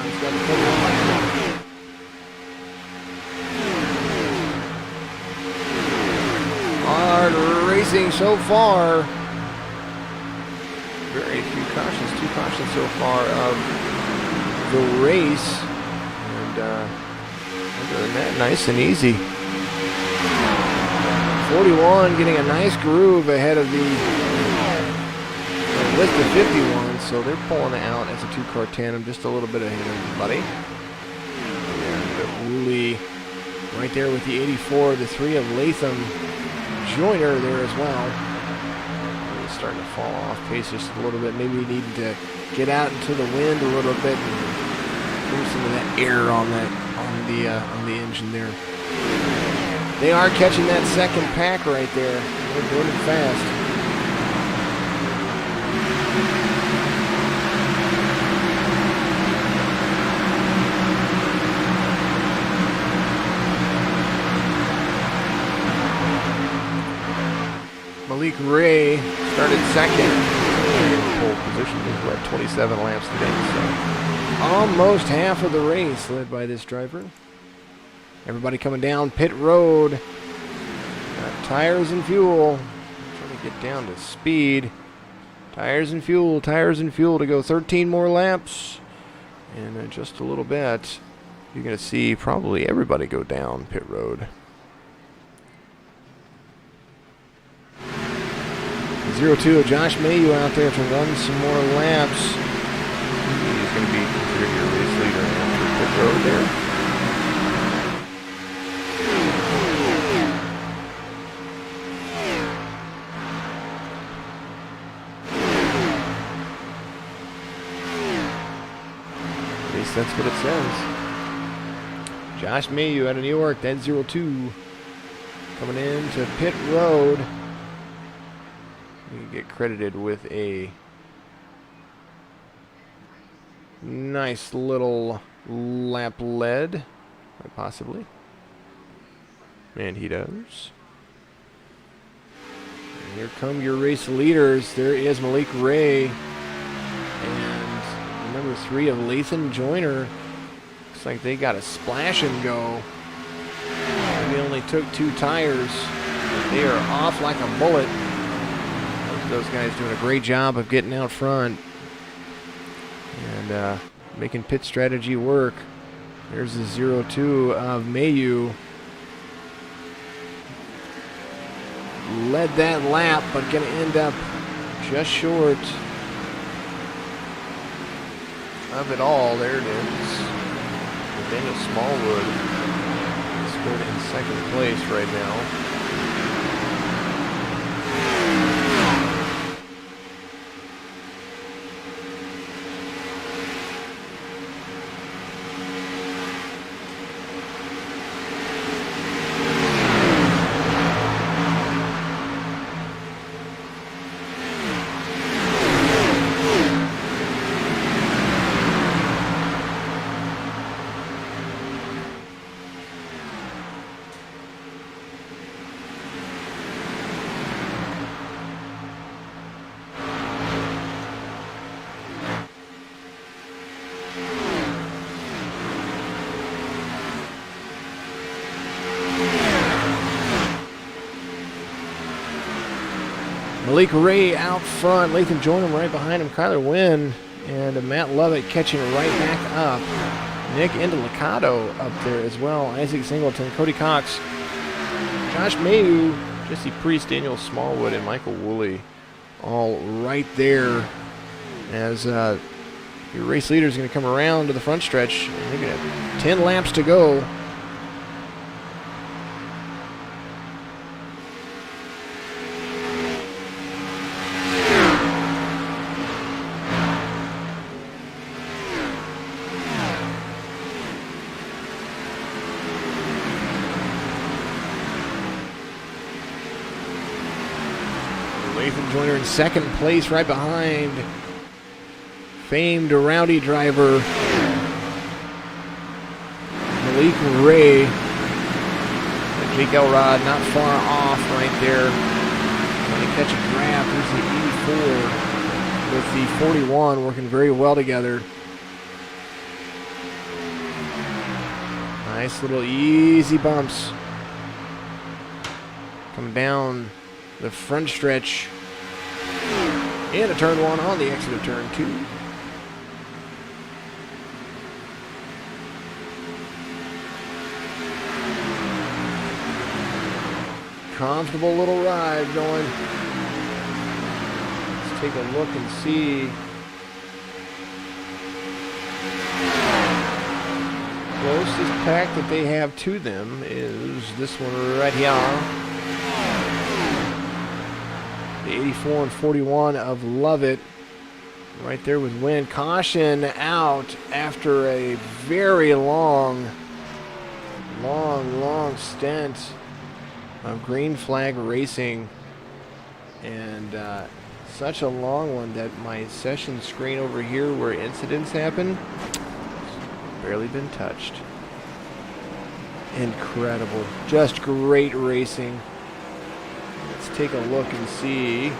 He's got the put on. Hard racing so far. Very few cautions, 2 cautions so far of the race. And other than that, nice and easy. 41 getting a nice groove ahead of the list of 51, so they're pulling it out as a 2-car tandem, just a little bit ahead of everybody. And Woolley right there with the 84, the 3 of Latham Joyner there as well. He's starting to fall off pace just a little bit, maybe needing to get out into the wind a little bit and move some of that air on the engine there. They are catching that second pack right there. They're doing it fast. Malik Ray started second in pole position. He's led 27 laps today, so almost half of the race led by this driver. Everybody coming down pit road. Got tires and fuel. Trying to get down to speed. Tires and fuel to go 13 more laps. And in just a little bit, you're going to see probably everybody go down pit road. 02 of Josh Mayu out there to run some more laps. He's going to be considered your race leader after pit road there. That's what it says. Josh Mayu out of New York, that 02 coming into pit road. You get credited with a nice little lap lead, possibly. And he does. And here come your race leaders. There is Malik Ray. And number 3 of Latham Joyner. Looks like they got a splash and go. They only took 2 tires. But they are off like a bullet. Those guys doing a great job of getting out front and making pit strategy work. There's the 0-2 of Mayu. Led that lap, but going to end up just short of it all. There it is. Daniel Smallwood scored in second place right now. Malik Ray out front. Lathan Joyner right behind him. Kyler Wynn and Matt Lovett catching right back up. Nick Indelicato up there as well. Isaac Singleton, Cody Cox, Josh Mayu, Jesse Priest, Daniel Smallwood, and Michael Woolley all right there as your race leader is going to come around to the front stretch. They're going to have 10 laps to go. Lathan Joyner in second place right behind famed Rowdy driver Malik Ray. Jake Elrod not far off right there. Trying to catch a grab. There's the 84 with the 41 working very well together. Nice little easy bumps. Coming down the front stretch into turn 1 on the exit of turn 2. Comfortable little ride going. Let's take a look and see. Closest pack that they have to them is this one right here. The 84 and 41 of Lovett right there with Wynn. Caution out after a very long stint of green flag racing. And such a long one that my session screen over here where incidents happen barely been touched. Incredible. Just great racing. Let's take a look and see.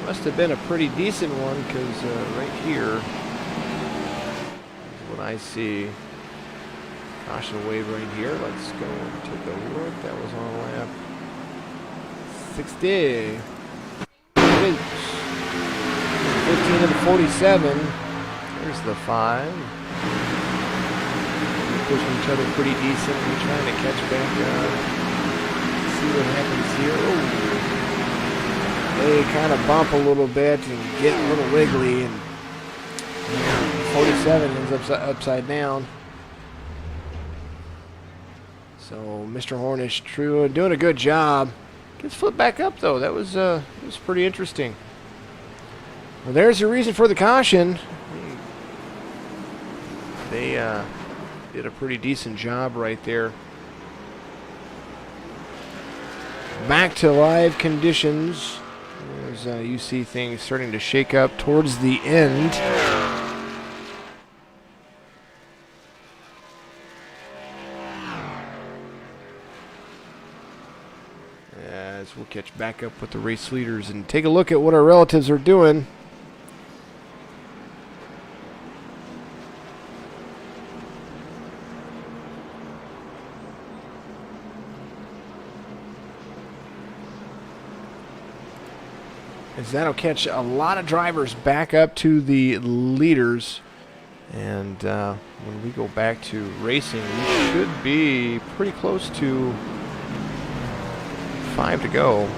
Must have been a pretty decent one because right here is what I see. Caution wave right here. Let's go and take a look. That was on lap 60. It is 15 of the 47. There's the 5. We're pushing each other pretty decent. We're trying to catch back up. See what happens here. Ooh. They kind of bump a little bit and get a little wiggly, and 47 ends up upside down. So Mr. Hornish doing a good job. Gets flipped back up though. That was pretty interesting. Well, there's the reason for the caution. They did a pretty decent job right there. Back to live conditions as you see things starting to shake up towards the end. As we'll catch back up with the race leaders and take a look at what our relatives are doing. as that'll catch a lot of drivers back up to the leaders. And when we go back to racing, we should be pretty close to 5 to go.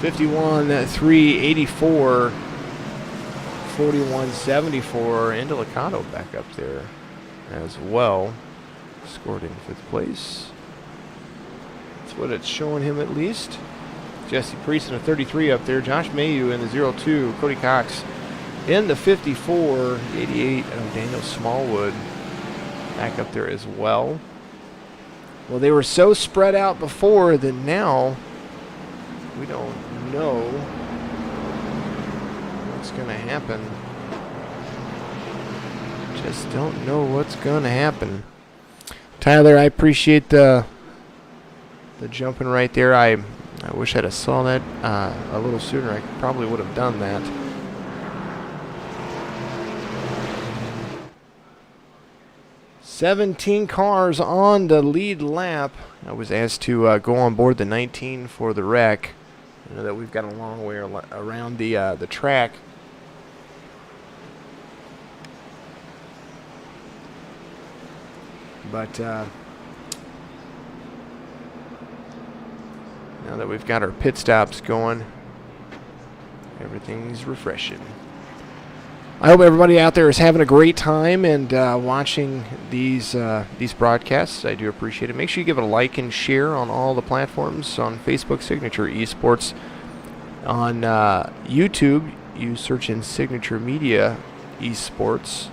51.384, 41.74, and Caldecott back up there as well. Scored in 5th place. That's what it's showing him at least. Jesse Priest in a 33 up there. Josh Mayu in the 02. Cody Cox in the 54. 88 of Daniel Smallwood back up there as well. Well, they were so spread out before that now we don't know what's going to happen. Just don't know what's going to happen. Tyler, I appreciate the jumping right there. I wish I'd have saw that a little sooner. I probably would have done that. "17 cars on the lead lap." I was asked to go on board the 19 for the wreck. I know that we've got a long way around the track. But now that we've got our pit stops going, everything's refreshing. I hope everybody out there is having a great time and watching these broadcasts. I do appreciate it. Make sure you give it a like and share on all the platforms. On Facebook, Signature Esports. On YouTube, you search in Signature Media Esports.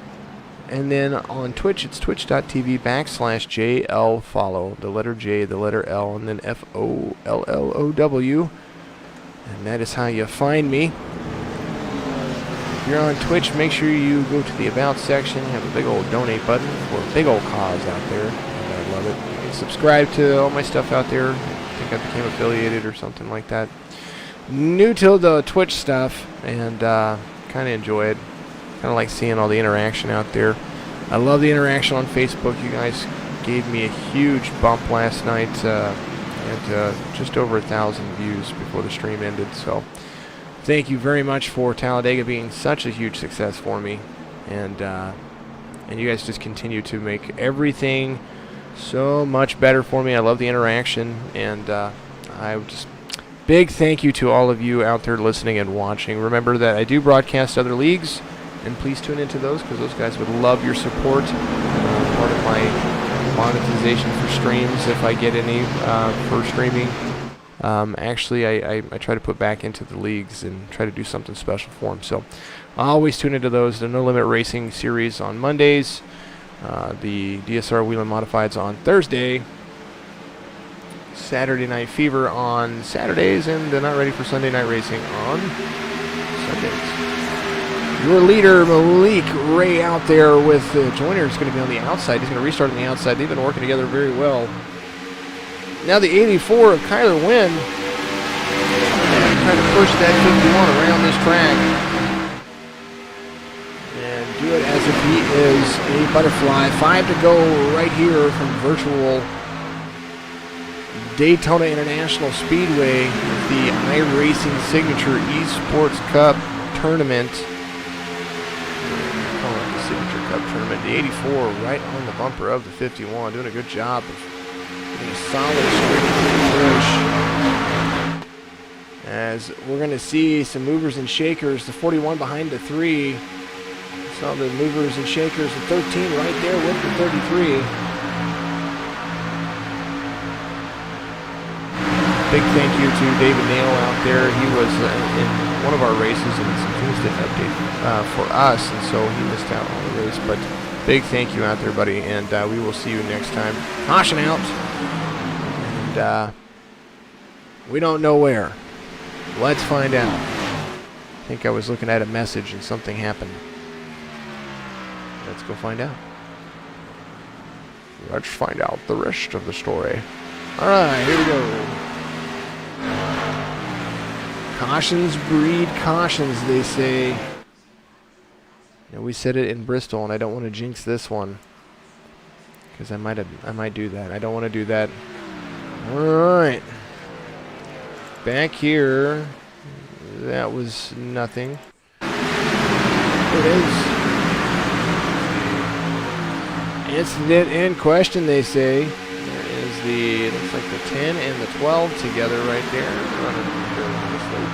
And then on Twitch, it's twitch.tv/JL follow. The letter J, the letter L, and then FOLLOW. And that is how you find me. If you're on Twitch, make sure you go to the About section. Have a big old donate button for a big old cause out there. And I love it. You can subscribe to all my stuff out there. I think I became affiliated or something like that. New to the Twitch stuff, and kind of enjoy it. Kind of like seeing all the interaction out there. I love the interaction on Facebook. You guys gave me a huge bump last night. Had just over 1,000 views before the stream ended. So thank you very much for Talladega being such a huge success for me, and you guys just continue to make everything so much better for me. I love the interaction, and I just big thank you to all of you out there listening and watching. Remember that I do broadcast other leagues, and please tune into those because those guys would love your support. Part of my monetization for streams, if I get any for streaming. Actually, I try to put back into the leagues and try to do something special for them. So I always tune into those. The No Limit Racing series on Mondays, the DSR Whelen Modifieds on Thursday, Saturday Night Fever on Saturdays, and the Not Ready for Sunday Night Racing on Sundays. Your leader, Malik Ray, out there with Joyner is going to be on the outside. He's going to restart on the outside. They've been working together very well. Now the 84 of Kyler Wynn trying to push that 51 around this track and do it as if he is a butterfly. 5 to go right here from virtual Daytona International Speedway with the iRacing Signature Esports Cup Tournament. Signature Cup Tournament. The 84 right on the bumper of the 51, doing a good job of getting a solid straight push. As we're going to see some movers and shakers. The 41 behind the 3. Saw the movers and shakers. The 13 right there with the 33. Big thank you to David Nail out there. He was in one of our races and some Tuesday update for us, and so he missed out on the race. But big thank you out there, buddy, and we will see you next time. Caution out, and we don't know where. Let's find out. I think I was looking at a message and something happened. Let's go find out. Let's find out the rest of the story. All right, here we go. Cautions breed cautions, they say. Now, we said it in Bristol, and I don't want to jinx this one because I might do that. I don't want to do that. All right. back here. That was nothing. It is. Incident in question, they say. There is the, looks like the 10 and the 12 together right there. Running very nicely.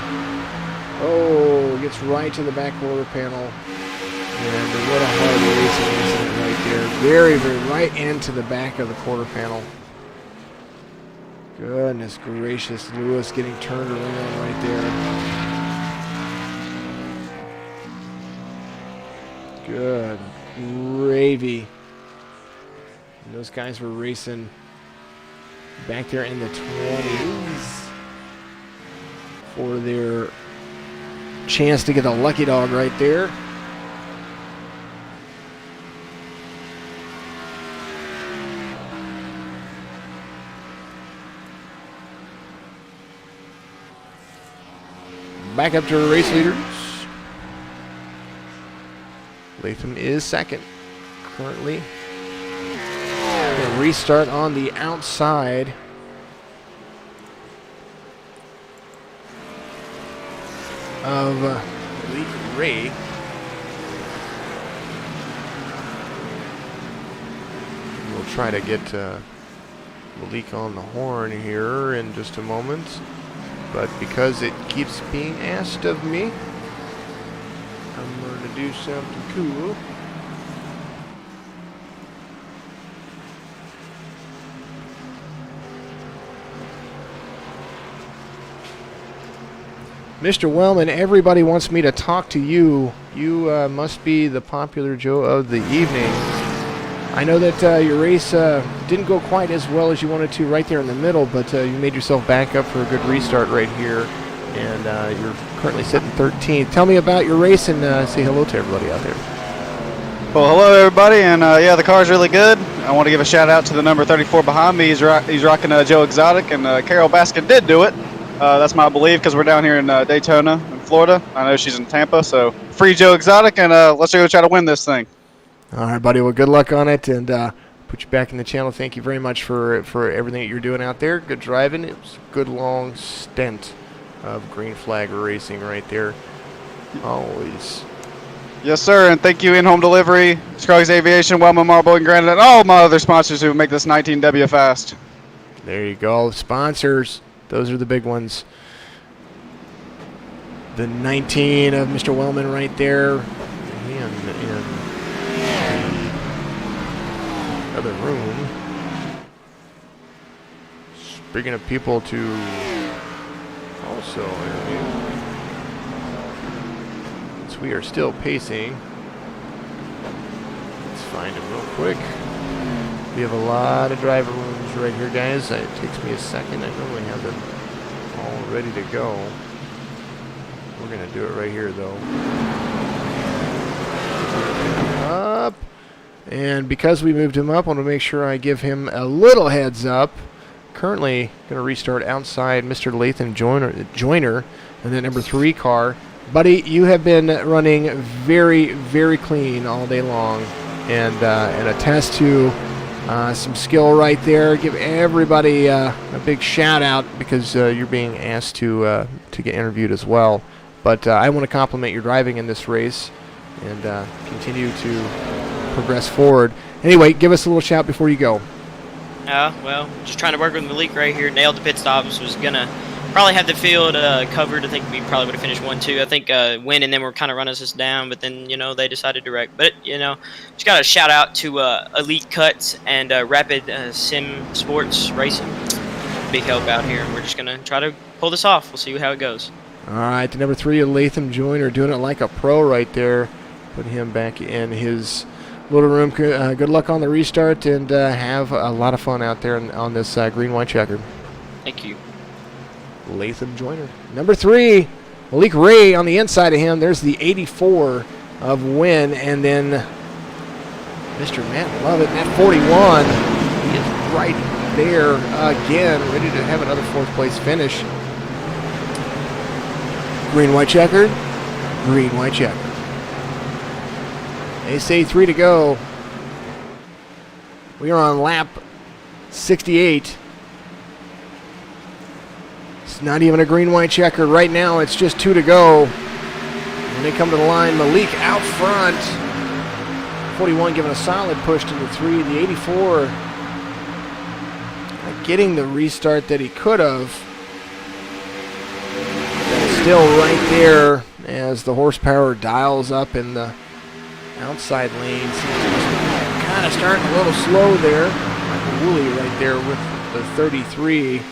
Oh, gets right to the back quarter panel. And what a hard racing incident right there. Very, very right into the back of the quarter panel. Goodness gracious, Lewis getting turned around right there. Good gravy. And those guys were racing back there in the 20s for their chance to get a lucky dog right there. Back up to race leaders. Latham is second currently. Gonna restart on the outside. Of Elite Ray. We'll try to get Malik on the horn here in just a moment. But because it keeps being asked of me, I'm going to do something cool. Mr. Whelen, everybody wants me to talk to you. You must be the popular Joe of the evening. I know that your race didn't go quite as well as you wanted to right there in the middle, but you made yourself back up for a good restart right here, and you're currently sitting 13th. Tell me about your race and say hello to everybody out there. Well, hello everybody, and yeah, the car's really good. I want to give a shout out to the number 34 behind me. He's rocking Joe Exotic, and Carol Baskin did do it. That's my belief, because we're down here in Daytona in Florida. I know she's in Tampa, so free Joe Exotic, and let's go try to win this thing. All right, buddy. Well, good luck on it, and put you back in the channel. Thank you very much for everything that you're doing out there. Good driving. It was a good long stint of green flag racing right there. Always. Yes, sir, and thank you, InHome Delivery, Scruggs Aviation, Wellman Marble and Granite, and all my other sponsors who make this 19W fast. There you go. Sponsors. Those are the big ones. The 19 of Mr. Wellman right there. And other room. Speaking of people to also interview, since we are still pacing, let's find him real quick. We have a lot of driver rooms right here, guys. It takes me a second. I normally have them all ready to go. We're going to do it right here, though. Up. And because we moved him up, I want to make sure I give him a little heads up. Currently going to restart outside Mr. Latham Joyner and the number 3 car. Buddy, you have been running very, very clean all day long, and attest to some skill right there. Give everybody a big shout out, because you're being asked to get interviewed as well. But I want to compliment your driving in this race and continue to progress forward. Anyway, give us a little shout before you go. Well, just trying to work with Malik right here. Nailed the pit stops. Was gonna probably have the field covered. I think we probably would have finished 1-2. I think Win and them were kind of running us down, but then they decided to wreck. But just got a shout out to Elite Cuts and Rapid Sim Sports Racing. Big help out here, and we're just gonna try to pull this off. We'll see how it goes. All right, the number 3 of Latham Joyner doing it like a pro right there. Put him back in his little room. Good luck on the restart, and have a lot of fun out there on this green-white checkered. Thank you. Latham Joyner. Number 3, Malik Ray on the inside of him. There's the 84 of Win, and then Mr. Matt Lovett at 41. He is right there again, ready to have another 4th place finish. Green-white checkered. Green-white checkered. They say 3 to go. We are on lap 68. It's not even a green-white checker. Right now, it's just 2 to go. When they come to the line, Malik out front. 41 giving a solid push to the 3. The 84 not getting the restart that he could have. Still right there as the horsepower dials up in the outside lanes. Kind of starting a little slow there. Michael Woolley right there with the 33.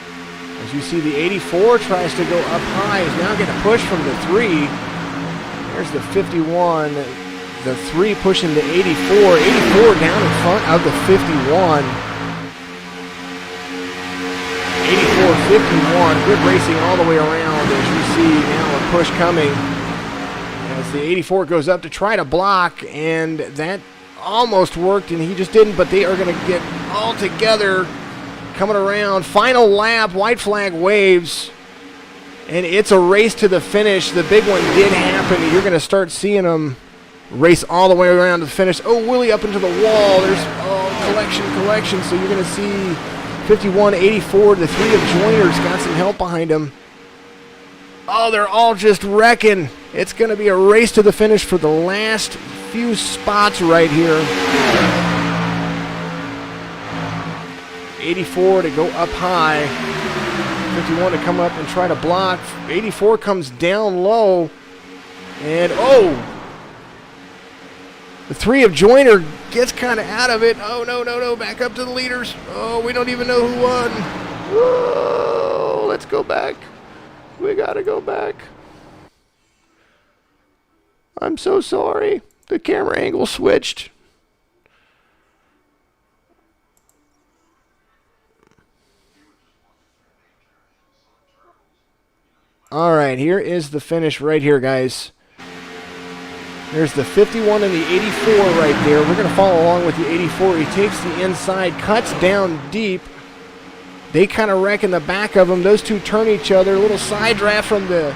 As you see, the 84 tries to go up high. He's now getting a push from the 3. There's the 51. The 3 pushing the 84. 84 down in front of the 51. 84-51. Good racing all the way around. As you see now a push coming. As the 84 goes up to try to block, and that almost worked, and he just didn't, but they are going to get all together coming around. Final lap, white flag waves, and it's a race to the finish. The big one did happen. You're going to start seeing them race all the way around to the finish. Oh, Willie up into the wall. There's collection. So you're going to see 51, 84. The 3 of Joiners got some help behind him. Oh, they're all just wrecking. It's going to be a race to the finish for the last few spots right here. 84 to go up high. 51 to come up and try to block. 84 comes down low. And, the 3 of Joyner gets kind of out of it. Oh, no. Back up to the leaders. Oh, we don't even know who won. Whoa, let's go back. We got to go back. I'm so sorry. The camera angle switched. All right, here is the finish right here, guys. There's the 51 and the 84 right there. We're going to follow along with the 84. He takes the inside, cuts down deep. They kind of wreck in the back of him. Those two turn each other. A little side draft from the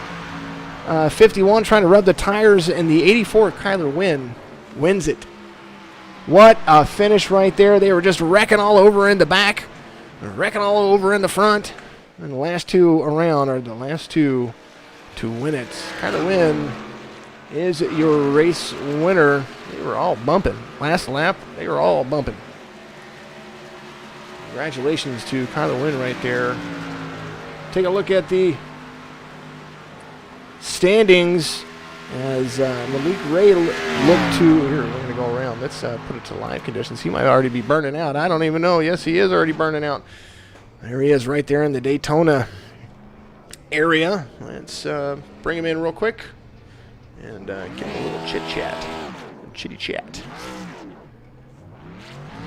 51 trying to rub the tires, and the 84, Kyler wins it. What a finish right there. They were just wrecking all over in the back, wrecking all over in the front. And the last two around are the last two to win it. Kyler Wynn is your race winner. They were all bumping. Last lap, they were all bumping. Congratulations to Kyler Wynn right there. Take a look at the standings as Malik Ray looked to, here, we're going to go around. Let's put it to live conditions. He might already be burning out. I don't even know. Yes, he is already burning out. There he is right there in the Daytona area. Let's bring him in real quick and get a little chitty chat.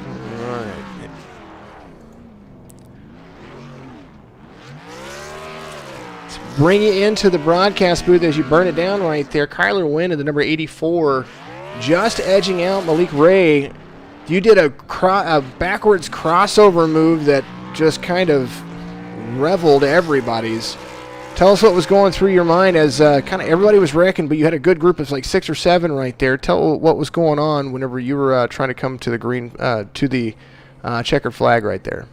All right. Let's bring you into the broadcast booth as you burn it down right there. Kyler Wynn in the number 84, just edging out Malik Ray. You did a backwards crossover move that just kind of reveled everybody's. Tell us what was going through your mind as kind of everybody was wrecking, but you had a good group of like 6 or 7 right there. Tell what was going on whenever you were trying to come to the green, to the checkered flag right there.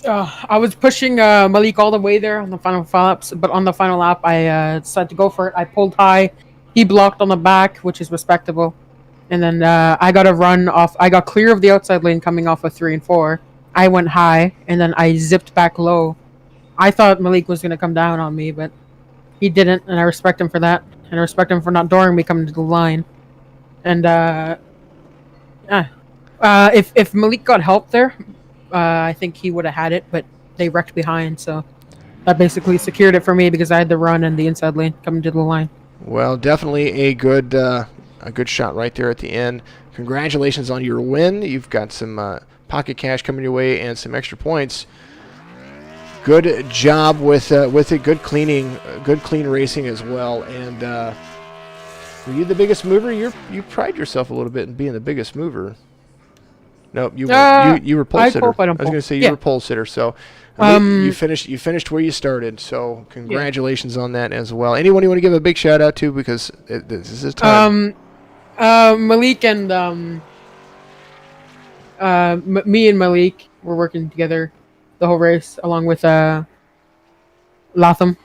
I was pushing Malik all the way there on the final laps, but on the final lap, I decided to go for it. I pulled high. He blocked on the back, which is respectable. And then I got a run off. I got clear of the outside lane coming off of 3 and 4. I went high, and then I zipped back low. I thought Malik was going to come down on me, but he didn't, and I respect him for that. And I respect him for not dooring me coming to the line. And if Malik got help there, I think he would have had it, but they wrecked behind, so that basically secured it for me because I had the run in the inside lane coming to the line. Well, definitely a good shot right there at the end. Congratulations on your win. You've got some pocket cash coming your way and some extra points. Good job with it. Good clean racing as well. And were you the biggest mover? You pride yourself a little bit in being the biggest mover. No, you were pole sitter. I was going to say you were pole sitter. So you finished where you started. So congratulations on that as well. Anyone you want to give a big shout out to, because this is time. Malik and me and Malik were working together the whole race, along with Latham.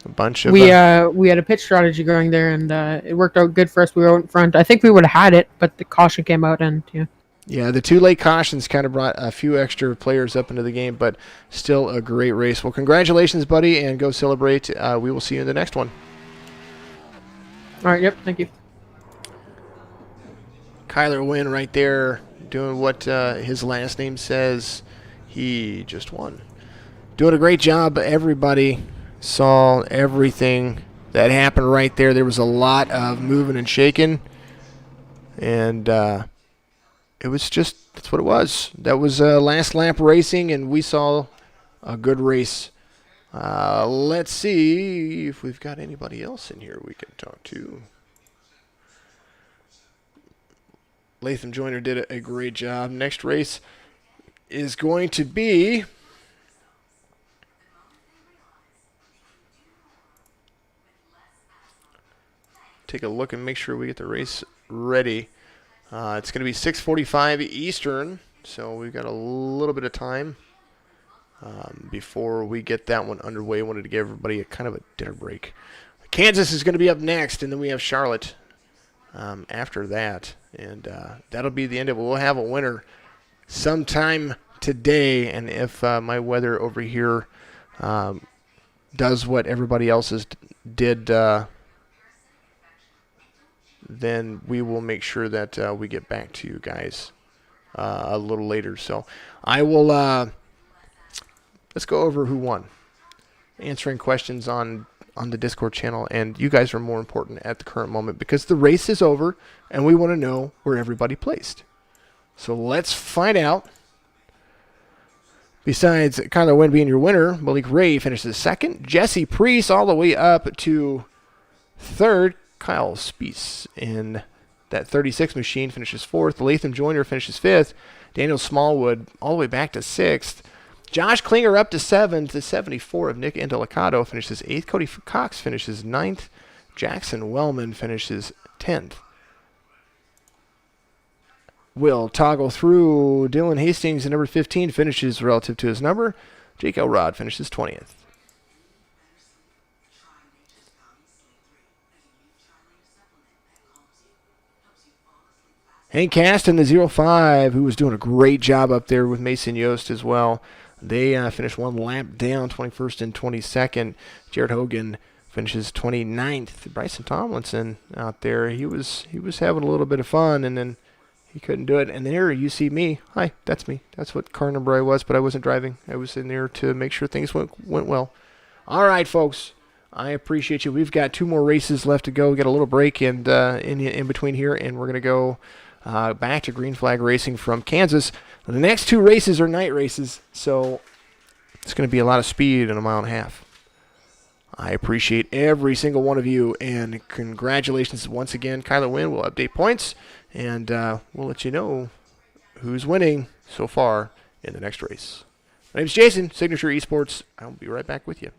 A bunch of We had a pitch strategy going there, and it worked out good for us. We were out in front. I think we would have had it, but the caution came out, and yeah. yeah, the 2 late cautions kind of brought a few extra players up into the game, but still a great race. Well, congratulations, buddy, and go celebrate. We will see you in the next one. All right. Yep. Thank you. Kyler Wynn right there doing what his last name says. He just won. Doing a great job. Everybody saw everything that happened right there. There was a lot of moving and shaking, and it was just, that's what it was. That was last lap racing, and we saw a good race. Let's see if we've got anybody else in here we can talk to. Latham Joyner did a great job. Next race is going to be take a look and make sure we get the race ready. It's going to be 6:45 Eastern, so we've got a little bit of time before we get that one underway. I wanted to give everybody a kind of a dinner break. Kansas is going to be up next, and then we have Charlotte after that, and that'll be the end of it. We'll have a winner sometime today, and if my weather over here does what everybody else's did, then we will make sure that we get back to you guys a little later. So I will, let's go over who won. Answering questions on the Discord channel, and you guys are more important at the current moment because the race is over, and we want to know where everybody placed. So let's find out. Besides Kyler Wynn being your winner, Malik Ray finishes second. Jesse Priest all the way up to third. Kyle Spees in that 36 machine finishes fourth. Latham Joyner finishes fifth. Daniel Smallwood all the way back to sixth. Josh Klinger up to seventh. The 74 of Nick Indelicato finishes eighth. Cody Cox finishes ninth. Jackson Wellman finishes 10th. We'll toggle through. Dylan Hastings at number 15 finishes relative to his number. Jake Elrod finishes 20th. Hank Caston, the 05, who was doing a great job up there with Mason Yost as well. They finished one lap down, 21st and 22nd. Jared Hogan finishes 29th. Bryson Tomlinson out there, he was having a little bit of fun, and then he couldn't do it. And there you see me. Hi, that's me. That's what car number I was, but I wasn't driving. I was in there to make sure things went well. All right, folks. I appreciate you. We've got 2 more races left to go. We got a little break and in between here, and we're going to go back to Green Flag Racing from Kansas. The next 2 races are night races, so it's going to be a lot of speed in a mile and a half. I appreciate every single one of you, and congratulations once again. Kyler Wynn will update points, and we'll let you know who's winning so far in the next race. My name's Jason, Signature Esports. I'll be right back with you.